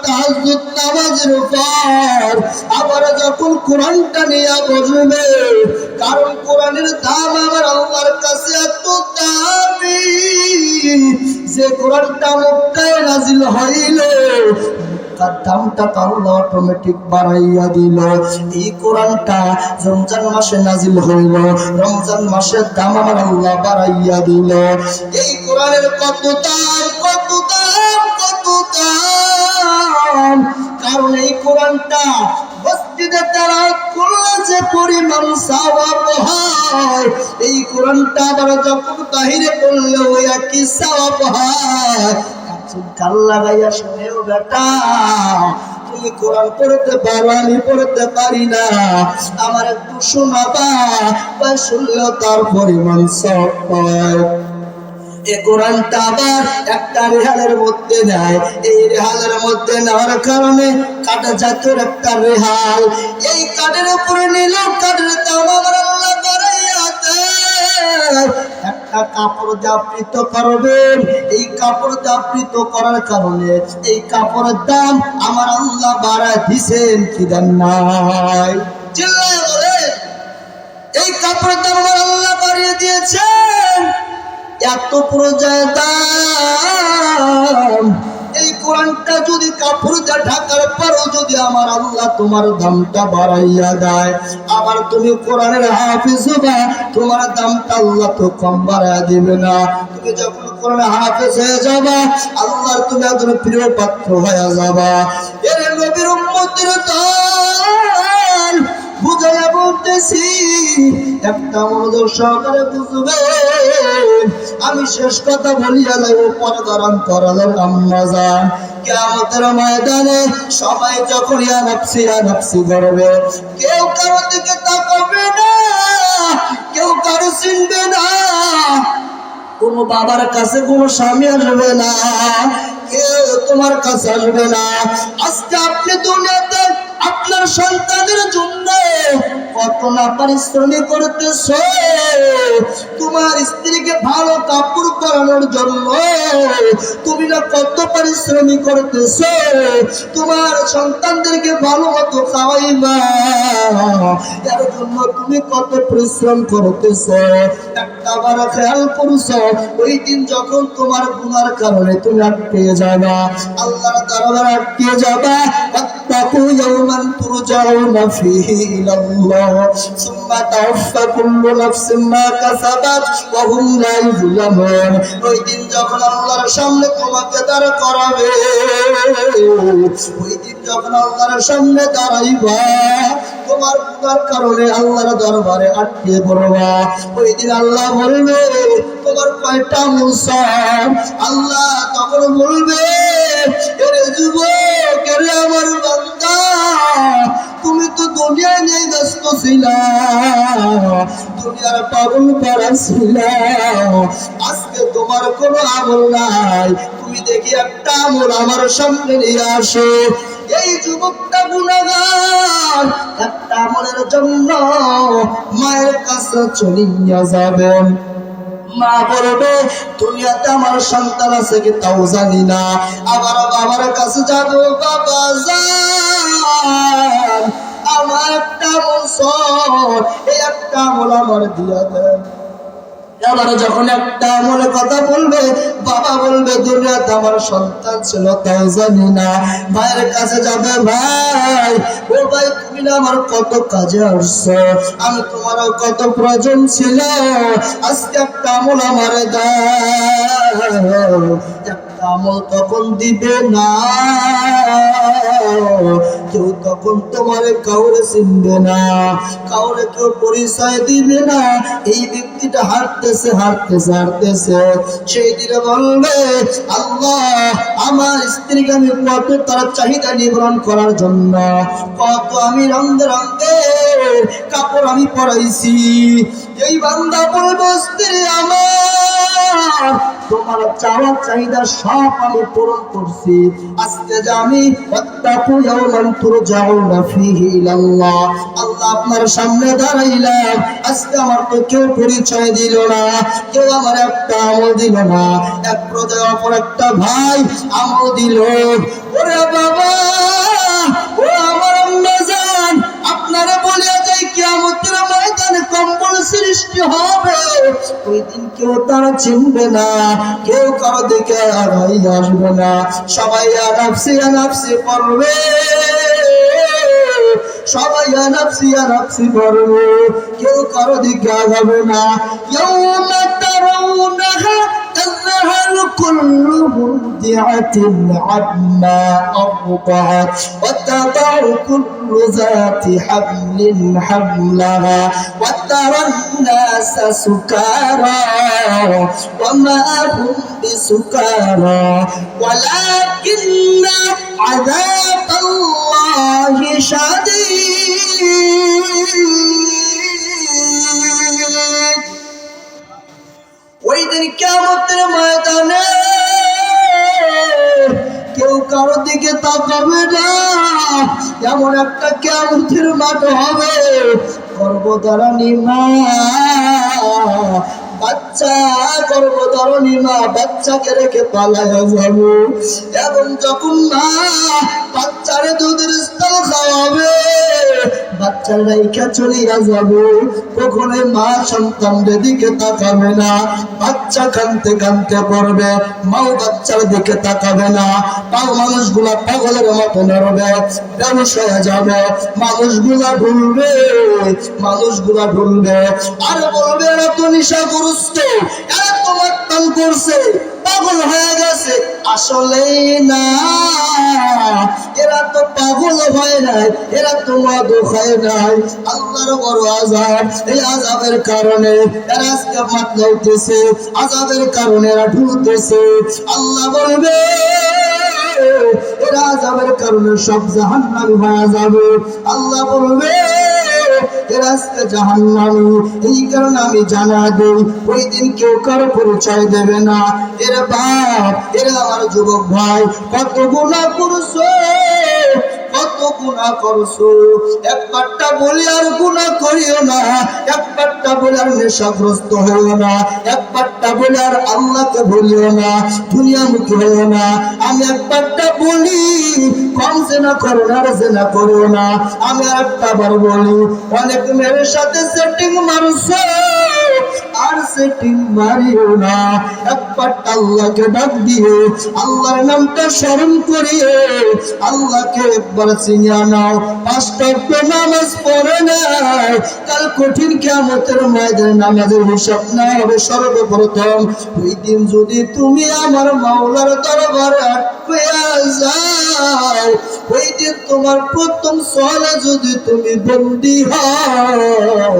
Speaker 1: তাহাজ্জুদ নামাজের পর আবার যখন কোরআনটা নিয়ে বসবে, কারণ কোরআনের দাম আমার আল্লাহর কাছে এত দামি যে কোরআনটা মক্কায় নাজিল হইল তার দামটা আল্লাহ অটোমেটিক বাড়াইয়া দিল। এই কোরআনটা রমজান মাসে নাজিল হইল, রমজান মাসের দাম আমার আল্লাহ বাড়াইয়া দিল। এই কোরআনের কত দাম, কত দাম, কত দাম! কারণ এই কোরআনটা মসজিদে তেলাওয়াত করলে যে পরিমাণ সওয়াব হয়, এই কোরআনটা আবার যখন বাহিরে পড়লে ওই একই সওয়াব হয়। কাল লাগাইয়া শুনেও বেটা, তুমি কোরআন পড়তে পারো, আমি পড়তে পারি না, আমার একটু শোনাবা, বা শুনলেও তার পরিমাণ সওয়াব হয়। এই কোরআনটা আবার একটা রেহালের মধ্যে নেয়। এই রেহালের মধ্যে নেওয়ার কারণে কাটা জাতীয় একটা রেহাল, এই কাঠের উপরে নিল, কাঠের দাম আমার আল্লাহ বাড়াইয়া দেয়। একটা কাপড় জাপৃত করবেন, এই কাপড় জাপৃত করার কারণে এই কাপড়ের দাম আমার আল্লাহ বাড়ায় দিছেন কি দেন নাই? চিল্লায় বলে এই কাপড়ের দাম আমার আল্লাহ বাড়িয়ে দিয়েছেন। এত পর্যায়ে দাম। এই কোরআনটা যদি কাপড় দিয়ে ঢাকার পরও যদি আমার আল্লাহ তোমার দামটা বাড়াইয়া দেয়, আবার তুমি কোরআনের হাফেজ হবা, তোমার দামটা আল্লাহ তো কম বাড়াইয়া দিবে না। তুমি যখন কোরআনের হাফেজ হয়ে যাবা, আল্লাহর তুমি একজন প্রিয় পাত্র হয়ে যাবা। এর নবীর উম্মতের দল বুঝাইয়া বলতেছি, একটা মনোযোগ সহকারে বুঝবে। আমি শেষ কথা বলিয়া যাবো, পর্দার অন্তরালের আম্মা জান, কিয়ামতের ময়দানে সবাই যখন ইয়া নাফসি করবে, কেউ কারো দিকে তাকাবে না, কেউ কারো চিনবে না, কোনো বাবার কাছে কোনো স্বামী আসবে না, কেউ তোমার কাছে আসবে না। আজকে আপনি দুনিয়াতে আপনার সন্তানের জন্য কত না পরিশ্রমী করতেছো, তোমার স্ত্রীকে ভালো কাপড় পরানোর জন্য তুমি না কত পরিশ্রমী করতেছো, তোমার সন্তানদেরকে ভালো মতো খাওয়াইবা, এর জন্য তুমি কত পরিশ্রম করতেছো। একটা বার খেয়াল করছো, ওই দিন যখন তোমার গুনার কারণে তুমি আটকে যাবা, আল্লাহর দরবারে আটকে যাবা, তাকু ইয়াওমান তুরজাউনা ফীহি ইলাল্লাহ সুম্মা তাওফা কুল্লু নাফসিন মা কাসাবাত ওয়া হুম লা ইউযলামুন। ওই দিন যখন আল্লাহর সামনে তোমাকে দাঁড় করাবে, ওই দিন যখন আল্লাহর সামনে দাঁড়াইবা, তোমার গুনার কারণে আল্লাহর দরবারে আটকে পড়বা, ওই দিন আল্লাহ বলবে তোমার কয়টা মুসাফ? আল্লাহ তখন বলবে, এরে যুবক, এরে আমার বান্দা, তুমি তো দুনিয়ায় নেই ব্যস্ত ছিলা, দুনিয়ার পাগল পারা ছিলা, আজকে তোমার কোনো আমল নাই, তুমি দেখি একটা আমল আমার সামনে নিয়ে আসো। এই যুবকটা গুনাহগার একটা আমলের জন্য মায়ের কাছে চলিয়া যাবেন। মা বলবে দুনিয়াতে আমার সন্তান আছে কি তাও জানি না, আবার বাবার কাছে যাবো, বাবা যান আমার একটা বছর, এই একটা আমল আমার দিয়া দেন। আবার যখন একটা আমলের কথা বলবে, বাবা বলবে দুনিয়াতে আমার সন্তান ছিল তাও জানি না। ভাইয়ের কাছে যাবে, ভাই ও ভাই তুমি না আমার কত কাজে আসছো, আমি তোমারও কত প্রয়োজন ছিল, আজকে একটা আমল আমার দাও। একটা আমল তখন দিবে না, কেউ তখন তোমার কাউরে চিনবে না, কাউরে কেউ পরিচয় দিবে না। এই ব্যক্তিটা হাঁটতেছে হাঁটতেছে হাঁটতেছে, সেই দিনে বলবে আল্লাহ আমার স্ত্রীকে আমি কত তার চাহিদা নিবারণ করার জন্য কত আমি রঙে রঙে কাপড় আমি পরাইছি। এই বান্দা বলবো স্ত্রী আমার তোমার চাওয়া চাহিদা সব আমি পূরণ করছি। আজকে যে আমি ওয়াত্তাকু ইয়াওমান তুরজাউনা ফীহি ইলাল্লাহ, আল্লাহ আপনার সামনে দাঁড়াইলাম, আজকে আমার তো কেউ পরিচয় দিল না, কেউ আমার একটা আমল দিল না, এক প্রজা অপর একটা ভাই আমল দিল। ওরে বাবা, ও আমার আম্মা জান, আপনারা বলে যাই কিয়ামতের ময়দানে কম্বল সৃষ্টি হবে, ওই দিন কেউ তারা চিনবে না, কেউ কারো দিকে আগাই আসবে না, সবাই নাফসি নাফসি পড়বে, সবাই নাফসি নাফসি পড়বে, কেউ কারো দিকে আগাবে না। ইয়াউমা তারাউনাহা تذهل كل مرضعة عما أرضعت وتضع كل ذات حمل حملها وترى الناس سكارى وما هم بسكارى ولكن عذاب الله شديد। ওই দিন কিয়ামতের ময়দানে কেউ কারো দিকে তাকাবে না, এমন একটা কিয়ামতের মাঠ হবে, গর্ভধারণী মা বাচ্চা, গর্ভধারণী মা বাচ্চাকে রেখে পালায়া যাবে, এবং যখন মা বাচ্চারে দুধের স্তর খাওয়াবে, বাচ্চার রাইখা চলিয়া যাবে, কখনো মা সন্তানের দিকে তাকাবে না, বাচ্চা কাঁদতে কাঁদতে পড়বে, মাও বাচ্চার দিকে তাকাবে না, তাও মানুষগুলা পাগলের মতো নড়বে, বেহুশ হয়ে যাবে, মানুষগুলা ঢুলবে, মানুষগুলা ঢুলবে, আর বলবে এরা তো নেশাগ্রস্ত, এরা তো মাতাল করছে, পাগল হয়ে গেছে। আসলেই না, এরা তো পাগল হয় নাই, এরা তো মদ খায় নাই। আল্লাহর বড় আযাব, এই আযাবের কারণে এরা আজকে মাতলা উঠতেছে, আযাবের কারণে এরা ঢুলতেছে। আল্লাহ বলবে এরা আযাবের কারণে সব জাহান্নামী হয়ে যাবে। আল্লাহ বলবে এরা আজকে জাহান্নামী, এই কারণে আমি জানা দেই, ওই দিন কেউ কারো পরিচয় দেবে না। এর বাপ, এরা আমার যুবক ভাই, কত গুনাহ করছো, কত গুনাহ করছো, একবারটা বলি আর গুনাহ করিও না, একবারটা বলি আর নেশাগ্রস্ত হইও না, একবারটা বলি আর আল্লাহকে ভুলিও না, দুনিয়ামুখী হইও না। আমি একবারটা বলি কম জেনা করো না, আর জেনা করো না। আমি আর একটা বার বলি, অনেক মেয়ের সাথে সেটিং মারছো, আর সেটিং মারিও না। একবারটা আল্লাহকে ডাক দিয়ে, আল্লাহর নামটা স্মরণ করিয়ে আল্লাহকে একবার চিনিয়ে নাও। 5 ওয়াক্ত নামাজ পড়ে নাই, কাল কঠিন কিয়ামতের ময়দানে নামাজের হিসাব না হবে সর্বপ্রথম। ওই দিন যদি তুমি আমার মাওলার দরবারে আটকে যাও, ওই দিন তোমার প্রথম সওয়ালে যদি তুমি বন্দী হও,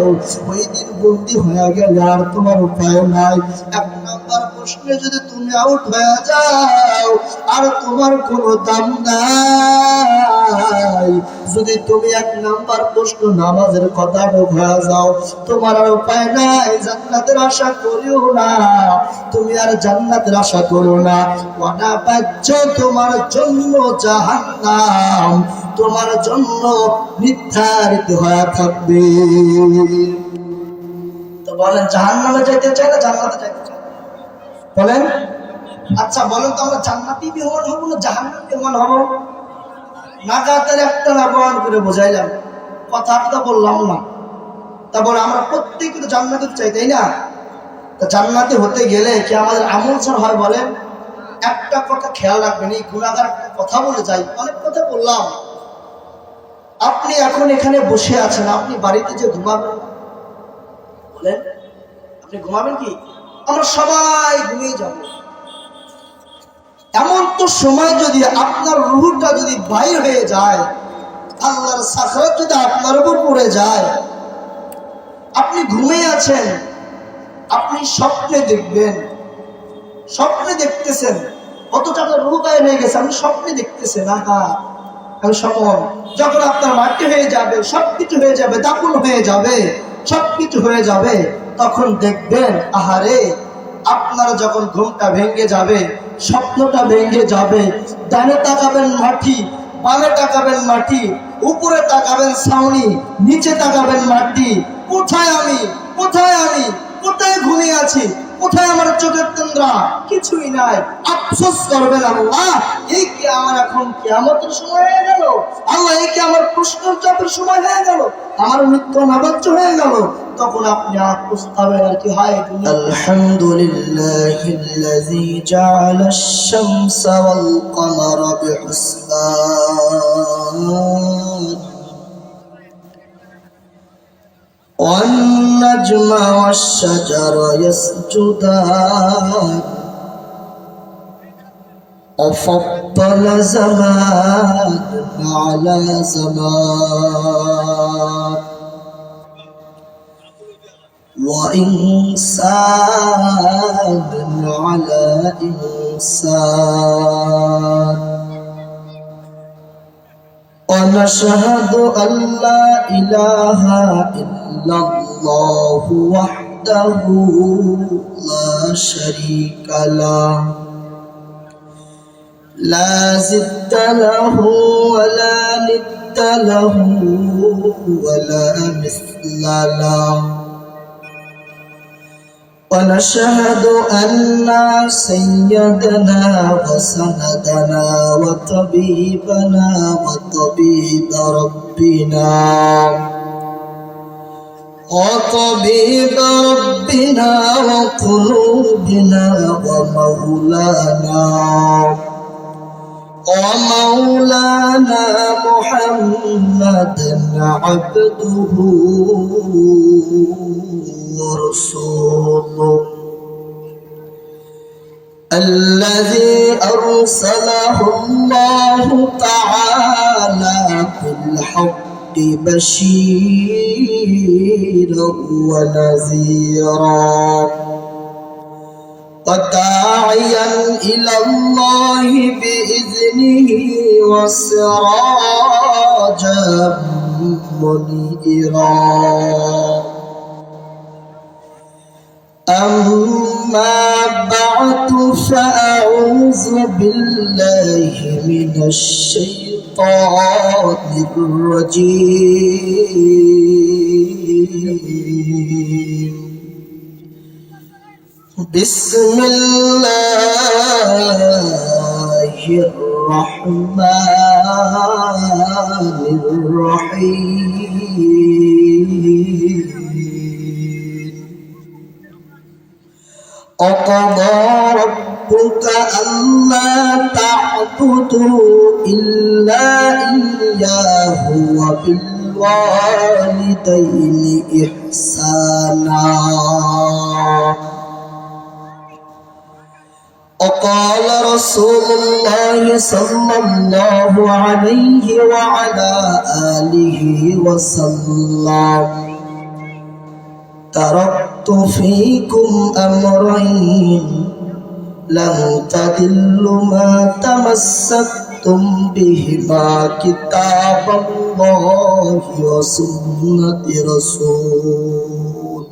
Speaker 1: ওই দিন বন্দী হয়ে গেলে আর তোমার উপায় নাই। 1 নাম্বার প্রশ্নে যদি তুমি আউট হয়ে যাও, আর তোমার কোনো দাম নাই। যদি তুমি 1 নাম্বার প্রশ্ন নামাজের কথা হয়ে যাও, তোমার আর উপায় নাই। জান্নাতের আশা করিও না, তুমি আর জান্নাতের আশা করো না। ওয়াদা পাচ্ছ তোমার জন্য জাহান্নাম, তোমার জন্য নির্ধারিত হয়ে থাকবে। তো বলেন, জাহান্নামে যাইতে চাই না জান্নাতে যাইতে চাই? বলেন। আচ্ছা বলেন তো, আমরা জান্নাতি মেহমান হবো না জাহান্নামী মেহমান হবো? নাগাতের একটা না বয়ান করে বোঝাইলাম, কথাটা বললাম না। তা বলে আমরা প্রত্যেকে তো জান্নাতে চাই, তাই না? তা জান্নাতে হতে গেলে কি আমাদের আমল ছাড়া হয়? বলেন। একটা কথা খেয়াল রাখবেন, এই গুনাহগার একটা কথা বলে যাই, অনেক কথা বললাম। আপনি এখন এখানে বসে আছেন, আপনি বাড়িতে যে ঘুমাবেন, বলেন আপনি ঘুমাবেন কি? আমরা সবাই ঘুমিয়ে যাব। এমন তো সময় যদি আপনার রূহটা যদি বাইর হয়ে যায়, আল্লাহর সাখাত যদি আপনার উপর পড়ে যায়, আপনি ঘুমিয়ে আছেন, আপনি স্বপ্নে দেখবেন, স্বপ্নে দেখতেছেন, কত টাকা রূহ বাইর হয়ে গেছে, আপনি স্বপ্নে দেখতেছেন। আমি স্বপ্ন যখন আপনার মাটি হয়ে যাবে, সবকিছু হয়ে যাবে, দাফন হয়ে যাবে, সবকিছু হয়ে যাবে, তখন দেখবেন আহারে আপনার যখন ঘুমটা ভেঙে যাবে, স্বপ্নটা ভেঙে যাবে, ডানে তাকাবেন মাটি, বামে তাকাবেন মাটি, উপরে তাকাবেন ছাউনি, নিচে তাকাবেন মাটি। কোথায় আমি, কোথায় আমি, কোথায় ঘুমিয়ে আছি, কোথায় আমার চোখের তন্দ্রা? কিছুই নাই। আফসোস করবেন, আল্লাহ এই কি আমার এখন কিয়ামতের সময় হয়ে গেল? আল্লাহ এই কি আমার প্রশ্নের চাপের সময় হয়ে গেল? আমার মৃত্যু নাবাচ্য হয়ে গেল? তখন আপনি পস্তাবেন আর কি হয়। আলহামদুলিল্লাহিল্লাযী জাআলাশ শামসা ওয়াল কমারা বিহুসবান والنجم والشجر يسجدان وفضل زمان على زمان وإنسان على إنسان ونشهد أن لا إله إلا الله وحده لا شريك له لا ضد له ولا ند له ولا مثل له ونشهد أن سيدنا وسندنا وطبيبنا وطبيب ربنا وقلوبنا ومولانا محمدا عبده ورسوله الذي أرسله الله تعالى بالحق بشيرا ونذيرا وداعيا إلى الله بإذنه وسراجا منيرا أما بعد فأعوذ بالله من الشيطان الرجيم بسم الله الرحمن الرحيم وقضى ربك ألا تعبدوا إلا إياه وبالوالدين إحسانا وقال رسول الله صلى الله عليه وعلى آله وسلم تركت فيكم أمرين لن تضلوا ما تمسكتم بهما كتاب الله وسنة رسول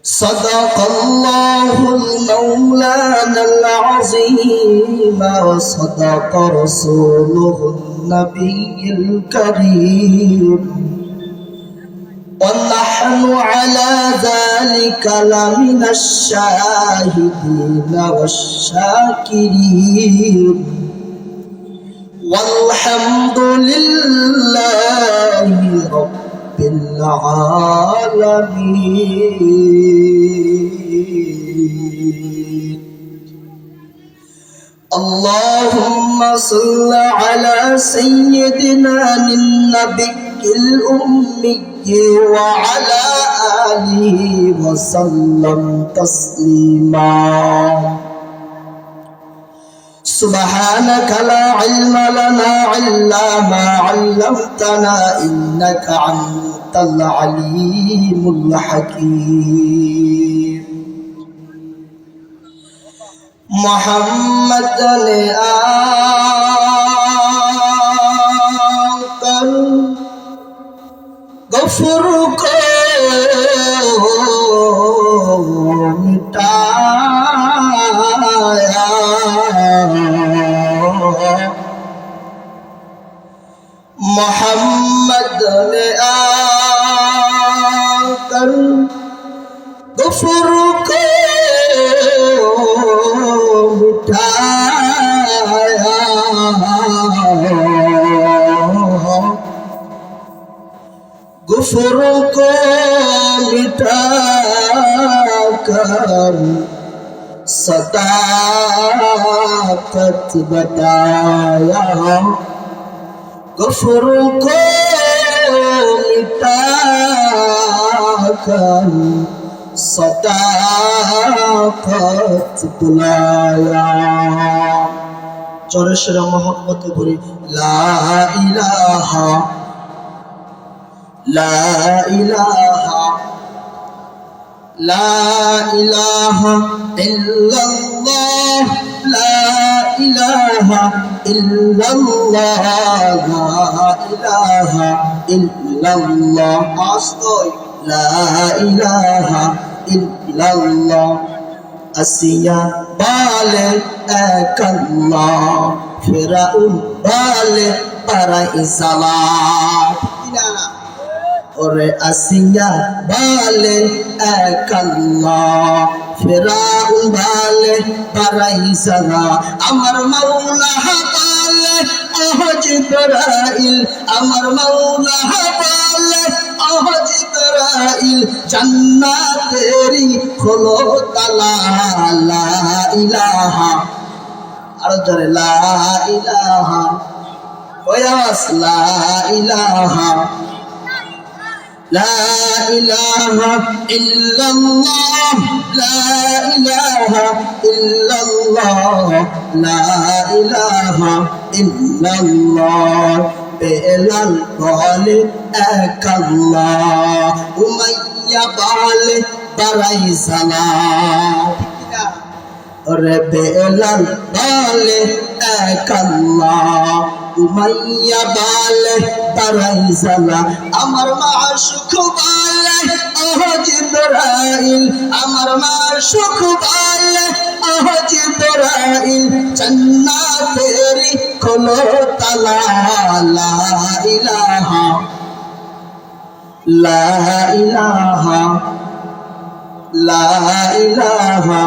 Speaker 1: صدق الله المولانا العظيم وصدق رسوله النبي الكريم ونحن على ذلك لمن الشاهدين والشاكرين والحمد لله رب العالمين اللهم صل على سيدنا النبي الأمي وعلى آله وسلم تسليما سبحانك لا علم لنا إلا ما علمتنا إنك أنت العليم الحكيم محمد غفر کو कुफ्र को मिटाकर सदाकत बताया, कुफ्र को मिटाकर सदाकत बुलाया। चौरशर मोहब्बत बुरी ला इलाहा ला इलाहा ला इलाहा इल्लल्लाह ला इलाहा इल्लल्लाह ला इलाहा इल्लल्लाह आस्तोय ला इलाहा इल्लल्लाह আসিয়া বলে এক আল্লাহ, ফিরাউন বলে পারাই সালাত। ওরে আসিয়া বলে এক আল্লাহ, ফিরাউন বলে পারাই সালাত। আমার মাওলা বলে ওহ জিবরাইল, আমার মাওলা বলে ওহ জিবরাইল, জান্নাতেরি খোলো তালা। লা ইলাহা আর জোরে লা ইলাহা, ওই আওয়াজ লা ইলাহা লা ইলাহা ইল্লাল্লাহ লা ইলাহা ইল্লাল্লাহ লা ইলাহা ইল্লাল্লাহ। বেলাল বলে এক আল্লাহ, উমাইয়া বলে বারাই সালাত। ওরে বেলাল বলে এক আল্লাহ, উমাইয়া বলে বারাই সালাত। আমার মাশুক বলে ওহ জিবরাইল, আমার মাশুক বলে ওহ জিবরাইল, জান্নাতেরি খোলো তালা। লা ইলাহা লা ইলাহা লা ইলাহা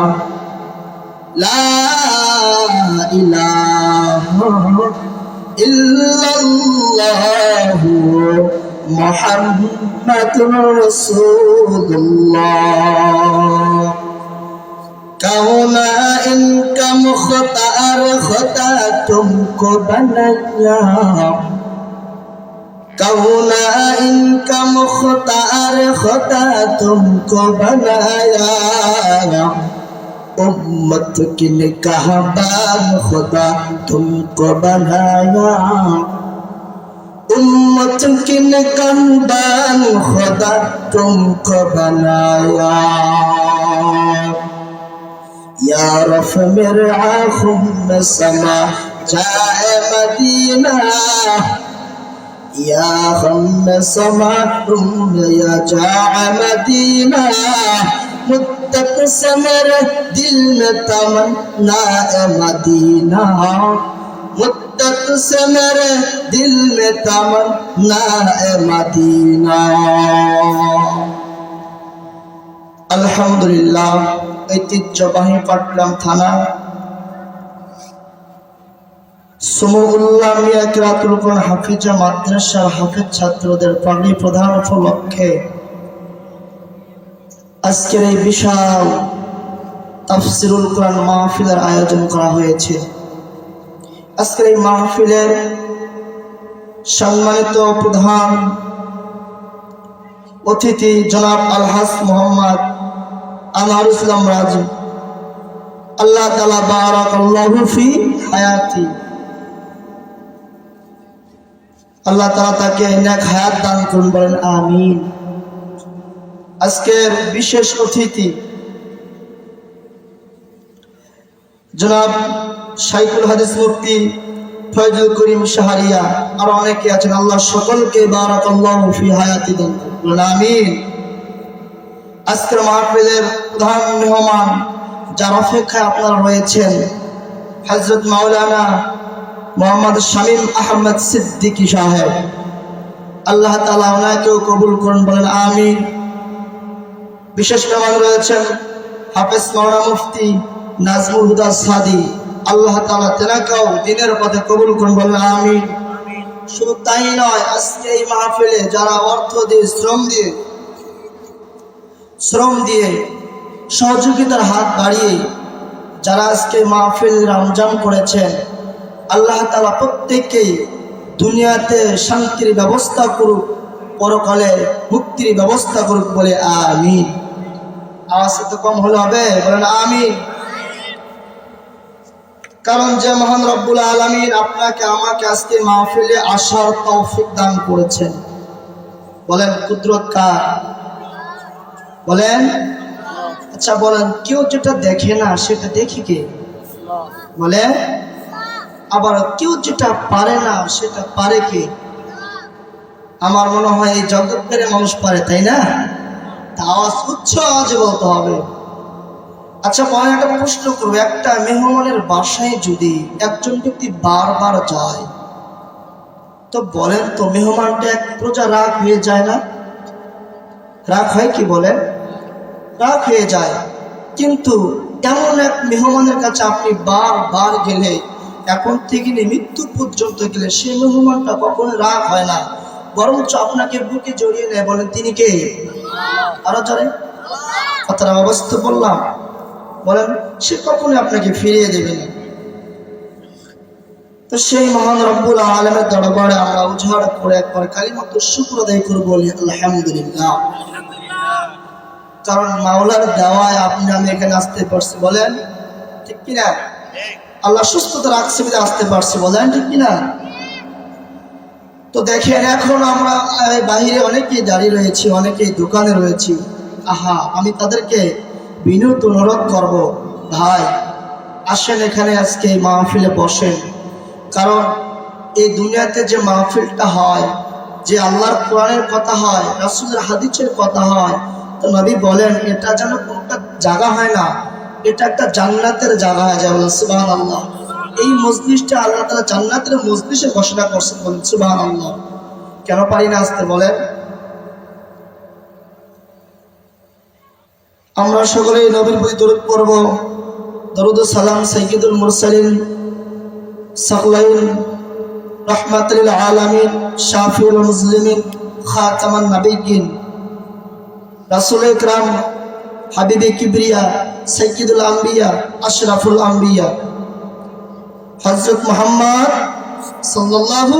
Speaker 1: লা ইলাহা ইল্লাল্লাহু মুহাম্মাদুর রাসূলুল্লাহ। कौना इनका मुख्तार खुदा तुमको बनाया, कौना इनका मुख्तार खुदा तुमको बनाया, उम्मत की निगाहबान खुदा तुमको बनाया, उम्मत की निगाहबान खुदा तुमको बनाया। या रफ मेरे आँखों में समा जाए मदीना, या हम में समा तुम या जाए मदीना, मुद्दत से मेरे दिल में तमन्ना है मदीना, मुद्दत से मेरे दिल में तमन्ना है मदीना। আলহামদুলিল্লাহ, ঐতিহ্যবাহী পাটগ্রাম থানা সমউল্লাহ মিয়া কিরাতুল কুরআন হাফিজা মাদ্রাসার হাফেজ ছাত্রদের পাগড়ি প্রদান উপলক্ষে আজকের এই বিশাল তাফসিরুল কুরআন মাহফিলের আয়োজন করা হয়েছে। আজকের এই মাহফিলের সম্মানিত প্রধান অতিথি জনাব আলহাজ মোহাম্মদ আনোয়ার ইসলাম রাজু, আল্লাহ তাআলা বারাকাল্লাহু ফি হায়াতি, আল্লাহ তাআলা তাকে নেক হায়াত দান করুন, বলেন আমিন। আজকের বিশেষ অতিথি জনাব শাইখুল হাদিস মুফতি ফয়জুল করিম শাহরিয়া, আর অনেকে আছেন, আল্লাহ সকলকে বারাকাল্লাহু ফি হায়াতি দান করুন, বলেন আমিন। আজকের মাহফিলের প্রধান মেহমান যার অপেক্ষায় আপনারা রয়েছেন, হযরত মাওলানা মোহাম্মদ শামীম আহমদ সিদ্দিকী সাহেব, আল্লাহ তাআলা ওনাকেও কবুল করুন, বলেন আমিন। বিশেষ মেহমান রয়েছেন হাফেজ মাওলানা মুফতি নাজমুল হুদা সাদি, আল্লাহ তাআলা তেনাকেও দ্বীনের পথে কবুল করুন, বলেন আমিন। শুধু তাই নয়, আজকে এই মাহফিলে যারা অর্থ দিয়ে শ্রম দিয়ে সহযোগিতার হাত বাড়িয়ে যারা আজকে মাহফিল রমজান করেছেন, আল্লাহ তাআলা প্রত্যেককেই দুনিয়াতে শান্তির ব্যবস্থা করুক, পরকালে মুক্তির ব্যবস্থা করুক বলে আমিন। আওয়াজ তো কম হলে হবে, বলেন আমিন। কারণ যে মহান রব্বুল আলামিন আপনাকে আমাকে আজকে মাহফিলে আসার তৌফিক দান করেছেন, বলেন কুদরত কার? বলেন। আচ্ছা বলেন, কেউ যেটা দেখে না সেটা দেখে কে? বলেন। আবার কেউ যেটা পারে না সেটা পারে কে? আমার মনে হয় এই জগতের মানুষ পারে, তাই না? তা আওয়াজ উচ্চ আওয়াজে বলতে হবে। আচ্ছা বলেন, একটা প্রশ্ন করবো, একটা মেহমানের বাসায় যদি একজন ব্যক্তি বারবার যায়, তো বলেন তো মেহমানটা এক প্রজা রাগ হয়ে যায় না? রাগ হয় কি? বলেন, রাগ হয়ে যায়। কিন্তু এমন এক মেহমানের কাছে আপনি বারবার গেলে, এখন থেকে নিয়ে মৃত্যু পর্যন্ত গেলে, সে মেহমানটা কখনো রাগ হয় না, বরঞ্চ আপনাকে বুকে জড়িয়ে নেয়। বলেন তিনি কে? আরো জোরে কথাটা অবস্থা বললাম। বলেন, সে কখনো আপনাকে ফিরিয়ে দেবে না। তো সেই মহান রব্বুল আলামিনের দরবারে আমরা উজাড় করে একবার কালিমাতুশ শুকর আদায় করব, বলি আলহামদুলিল্লাহ। কারণ মাওলার দেওয়ায় আপনি আমি এখানে আসতে পারছি, বলেন ঠিক কিনা? আল্লাহ সুস্থতা রাখছে বলে আসতে পারছি, বলেন ঠিক কিনা? তো দেখেন, এখন আমরা বাহিরে অনেকেই দাঁড়িয়ে রয়েছি, অনেকেই দোকানে রয়েছি। আমি তাদেরকে বিনীত অনুরোধ করব, ভাই আসেন এখানে আজকে এই মাহফিলে বসেন। কারণ এই দুনিয়াতে যে মাহফিলটা হয়, যে আল্লাহর কোরআনের কথা হয়, রাসূলের হাদিসের কথা হয়, তো নবী বলেন এটা যেন কোনটা জায়গা হয় না, এটা একটা জান্নাতের জায়গা হয়ে যায়। বলেন সুবহানাল্লাহ। এই মজলিসটা আল্লাহ তাআলা জান্নাতের মজলিসে ঘোষণা করছেন, বলেন সুবহানাল্লাহ। কেন পারি না আসতে? বলেন। আমরা সকলেই নবীর প্রতি দরুদ পড়ব। দরুদ ও সালাম সাইয়্যিদুল মুরসালিন সাকলাইন রাহমাতুল লিল আলামিন শাফিউল মুসলিমিন খাতামান নবিয়্যিন রাসূল ইকরাম হাবিবে কিবরিয়া সাইয়্যিদুল আম্বিয়া আশরাফুল আম্বিয়া হযরত মুহাম্মদ সাল্লাল্লাহু।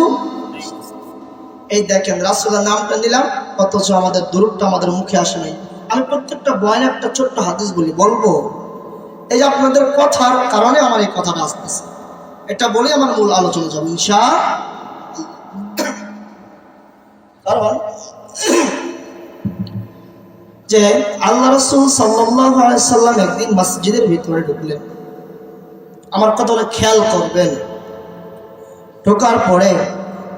Speaker 1: এই দেখেন রাসূলের নামটা নিলাম, অথচ আমাদের দরুদটা আমাদের মুখে আসে নাই। আমি প্রত্যেকটা বয়ানে একটা ছোট্ট হাদিস বলবো। এই যে আপনাদের কথার কারণে আমার এই কথাটা আসতেছে, এটা বলে আমার মূল আলোচনা যাবে ইনশাআল্লাহ। কারণ যে আল্লাহ রাসূল সাল্লাল্লাহু আলাইহি সাল্লাম একদিন মসজিদের ভিতরে ঢুকলেন। আমার কথাটা খেয়াল করবেন। ঢোকার পরে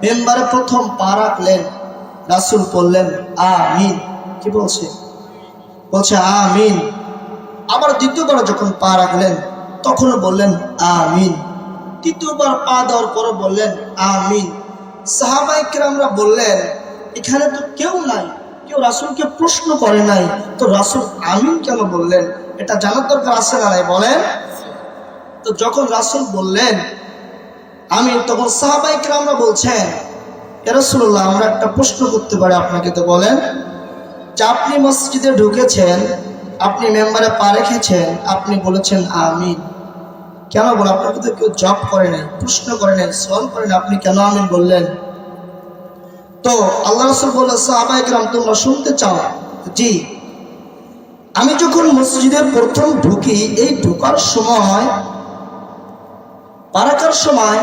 Speaker 1: মেম্বারে প্রথম পা রাখলেন, রাসূল বললেন আমিন। কি বলছে? বলছে আমিন। আবার দ্বিতীয়বার যখন পা রাখলেন তখন বললেন আমিন। তৃতীয়বার পা দেওয়ার পরে বললেন আমিন। সাহাবায়ে কেরামরা বললেন এখানে তো কেউ নাই, কেউ রাসূলকে প্রশ্ন করে নাই, তো রাসূল আমিন কেন বললেন? এটা জানার দরকার আছে না নাই? বলেন। তো যখন রাসূল বললেন আমিন, তখন সাহাবায়ে কেরামরা বলছেন ইয়া রাসূলুল্লাহ, আমরা একটা প্রশ্ন করতে পারি আপনাকে? তো বলেন। যে আপনি মসজিদে ঢুকেছেন, আপনি মেম্বারে পা রেখেছেন, আপনি বলেছেন আমিন, কেন বলেন? আপনাকে তো কেউ জব করে নাই, প্রশ্ন করে নাই, সওয়াল করে নাই, আপনি কেন আমিন বললেন? তো আল্লাহ রাসূল বললেন সাহাবায়ে কেরাম তোমরা শুনতে চাও? জি। আমি যখন মসজিদে প্রথম ঢুকি, এই ঢোকার সময়, পা রাখার সময়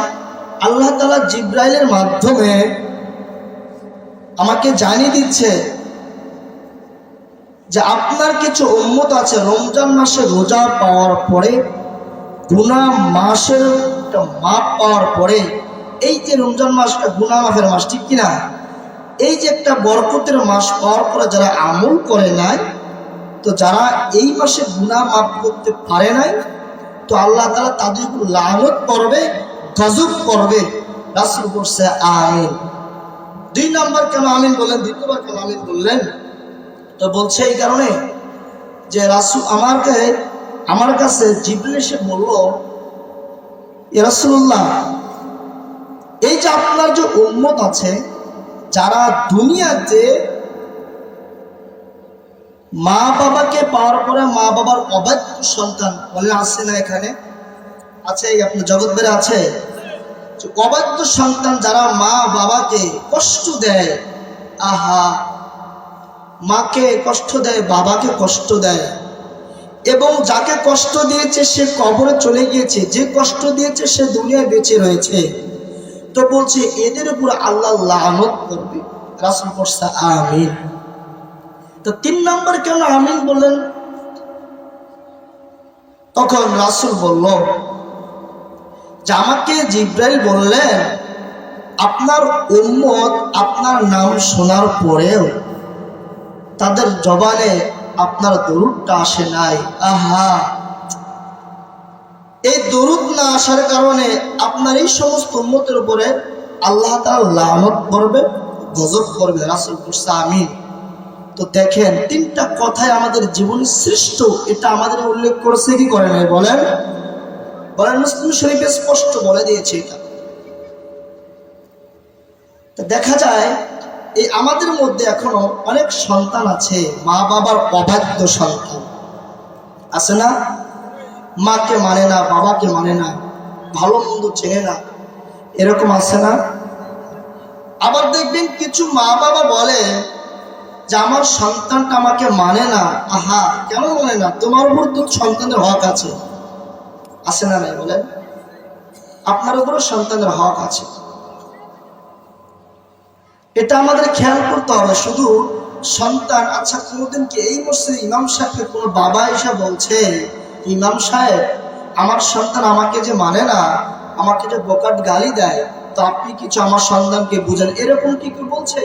Speaker 1: আল্লাহ তাআলা জিবরাইলের মাধ্যমে আমাকে জানিয়ে দিচ্ছে যে আপনার কিছু উম্মত আছে রমজান মাসে রোজা পাওয়ার পরে, গুনাহ মাসের মাপ পাওয়ার পরে, এই যে রমজান মাসটা গুনাহ মাফের মাস, ঠিক কিনা? এই যে একটা বরকতের মাস পাওয়ার পরে যারা আমল করে নাই, তো যারা এই মাসে গুনাহ মাফ করতে পারে নাই, তো আল্লাহ তাআলা তাদের উপর লানত করবে, গজব করবে। রাসূল বলছে আমিন। দুই নাম্বার কেন আমিন বললেন? দ্বিতীয়বার কেন আমিন বললেন? তো বলছে এই কারণে যে রাসূল আমার কাছে জিবরিল এসে বলল ইয়া রাসূলুল্লাহ, এই যে আপনার যে উম্মত আছে যারা দুনিয়াতে মা বাবাকে পাওয়ার পরে মা বাবার অবাধ্য সন্তান বলে আসছে না, এখানে আছে, আপনার জগৎ বেড়ে আছে, অবাধ্য সন্তান যারা মা বাবাকে কষ্ট দেয়, আহা, মাকে কষ্ট দেয়, বাবাকে কষ্ট দেয়, এবং যাকে কষ্ট দিয়েছে সে কবরে চলে গিয়েছে, যে কষ্ট দিয়েছে সে দুনিয়ায় বেঁচে রয়েছে, তো বলছে এদের উপর আল্লাহ লানত করবে। রাসূল পড়ছে আমিন। তো 3 নম্বর কেন আমিন বললেন? তখন রাসূল বলল যে আমাকে জিবরাইল বললেন আপনার উম্মত আপনার নাম শোনার পরেও তাদের জবানে আপনার দরুদটা আসে নাই। আহা, এই দরুদ না আসার কারণে আপনার এই সমস্ত উম্মতের উপরে আল্লাহ তাআলা লানত করবে, গজব করবে। রাসূল বলছে আমিন। তো দেখেন 3টা কথাই আমাদের জীবনের শ্রেষ্ঠ, এটা আমাদের উল্লেখ করেছে কি করে নাই বলেন? বলেন, মুসলিম শরীফে স্পষ্ট বলে দিয়েছে এটা। তো দেখা যায় এই আমাদের মধ্যে এখনো অনেক সন্তান আছে মা বাবার অবাধ্য সন্তান আছে না, মাকে মানে না, বাবাকে মানে না, ভালো মন্দ চেনে না, এরকম আছে না? আবার দেখবেন কিছু মা বাবা বলে যে আমার সন্তানটা আমাকে মানে না। আহা, কেন মানে না? তোমার উপর তো সন্তানের হক আছে না নাই বলেন? আপনার উপরও সন্তানের হক আছে, এটা আমাদের খেয়াল করতে হবে। শুধু সন্তান, আচ্ছা কোনোদিন কি এই মসজিদে ইমাম সাহেবকে কোনো বাবা এসে বলছে ইমাম সাহেব আমার সন্তান আমাকে যে মানে না, আমাকে যে বকাট গালি দেয়, তো আপনি কিছু আমার সন্তানকে বুঝেন, এরকম কি কেউ বলছে?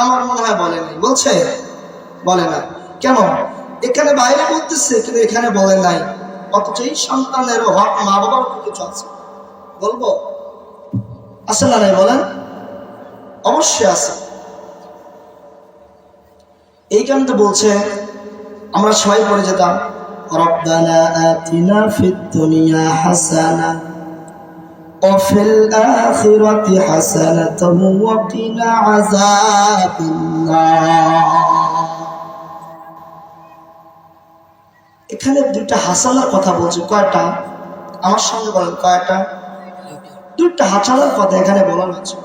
Speaker 1: আমার মনে হয় বলে নাই। বলছে? বলে না। কেন? এখানে বাইরে বলতেছে কিন্তু এখানে বলে নাই, অথচ এই সন্তানের হক মা বাবার কিছু আছে, বলবো আছে না নাই বলেন? অবশ্যই আছে। এই কারণে বলছে আমরা সবাই পড়ে যেতাম রব্বানা আতিনা ফিদ দুনিয়া হাসানা ওয়া ফিল আখিরাতি হাসানাতাও ওয়া কিনা আযাবান্নার। এখানে 2টা হাসানার কথা বলছে। কয়টা? আমার সঙ্গে বলেন কয়টা? 2টা হাসানার কথা এখানে বলা হয়েছে।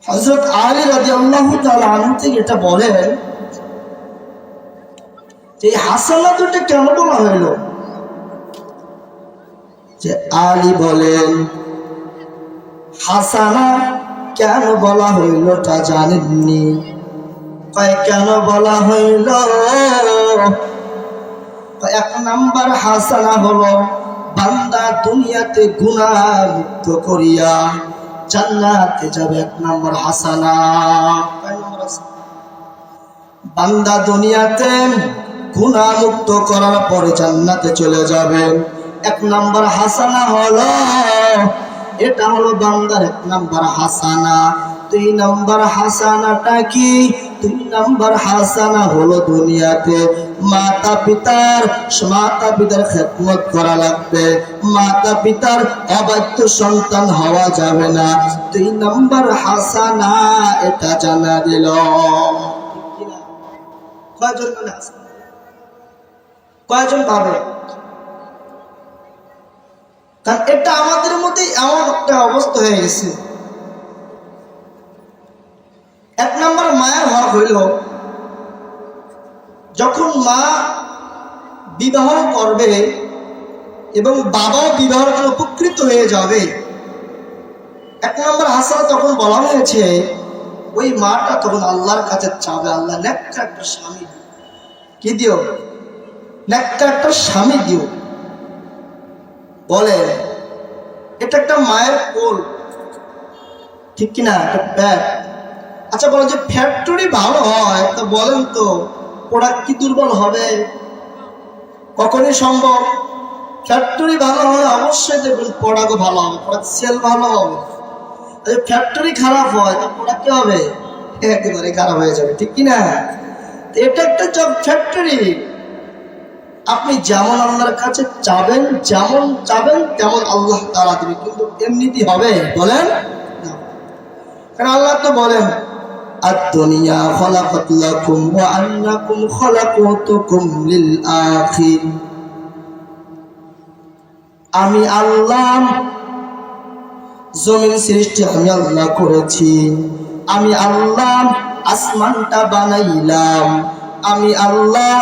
Speaker 1: হযরত আলী রাদিয়াল্লাহু তাআলা আনহু থেকে এটা বলেন যে হাসানা দুটো কেন বলা হইল? যে আলী বলেন হাসানা কেন বলা হইল তা জানেননি? কেন বলা হইল? 1 নাম্বার হাসানা হলো বান্দা দুনিয়াতে গুনাহ মুক্ত করিয়া জান্নাতে যাবে। 1 নাম্বার হাসানা। বান্দা দুনিয়াতে গুনাহ মুক্ত করার পরে জান্নাতে চলে যাবে। 1 নাম্বার হাসানা হলো, এটা হলো বান্দার 1 নাম্বার হাসানা। 2 নাম্বার হাসানাটা কি? 2 নাম্বার হাসানা হলো দুনিয়াতে মাতা পিতার খেদমত করা লাগবে, মাতা পিতার অবাধ্য সন্তান হওয়া যাবে না। 2 নাম্বার হাসানা এটা জানা দিল। কয়জন মানে হাসানা? কয়জন পাবে? কারণ এটা আমাদের মধ্যে এমন একটা অবস্থা হয়ে গেছে। 1 নাম্বার মায়ের হক হইল যখন মা বিবাহ করবে এবং বাবাও বিবাহের জন্য উপকৃত হয়ে যাবে। 1 নাম্বার হাসানা তখন বলা হয়েছে ওই মাটা তখন আল্লাহর কাছে চাবে, আল্লাহ নেককার একটা স্বামী কি দিও, নেককার একটা স্বামী দিও। বলে এটা একটা মায়ের কোল, ঠিক কিনা? একটা প্যাট। আচ্ছা বলো যে ফ্যাক্টরি ভালো হয় তো বলেন তো প্রোডাক্ট কি দুর্বল হবে? কখনই সম্ভব? ফ্যাক্টরি ভালো হলে অবশ্যই দেখবেন প্রোডাক্টও ভালো হবে, প্রোডাক্ট সেল ভালো হবে। ফ্যাক্টরি খারাপ হয় তো প্রোডাক্ট কি হবে? একেবারে খারাপ হয়ে যাবে, ঠিক কিনা? এটা একটা জব ফ্যাক্টরি। আপনি যেমন আল্লাহর কাছে চাবেন, যেমন চাবেন তেমন আল্লাহ তাআলা দিবে, কিন্তু এমনিতেই হবে বলেন না। কারণ আল্লাহ তো বলেন আদ-দুনিয়া খলাকাত লাকুম ওয়া আন্নাকুম খলাকতুকুম লিল আখির। আমি আল্লাহ জমিন সৃষ্টি আমি আল্লাহ করেছি, আমি আল্লাহ আসমানটা বানাইলাম, আমি আল্লাহ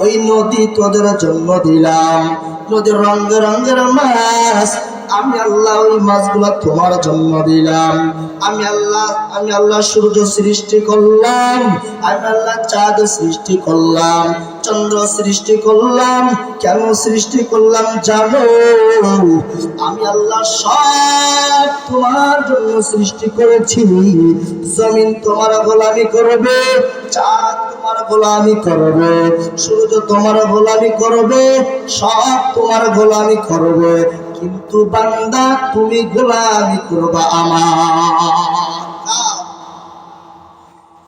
Speaker 1: ওই নদী তোদের জন্য দিলাম, নদীর রঙের রঙের মাছ, আমি আল্লাহ ওই মাছগুলো তোমার জন্য দিলাম, আমি আল্লাহ সূর্য সৃষ্টি করলাম, আমি আল্লাহ চাঁদ সৃষ্টি করলাম, চন্দ্র সৃষ্টি করলাম। কেন সৃষ্টি করলাম জানো? আমি আল্লাহ সব তোমার জন্য সৃষ্টি করেছি। জমিন তোমার গোলামি করবে, চাঁদ তোমার গোলামি করবে, সূর্য তোমার গোলামি করবে, সব তোমার গোলামি করবে, কিন্তু বান্দা তুমি গোলামি করবা আমার।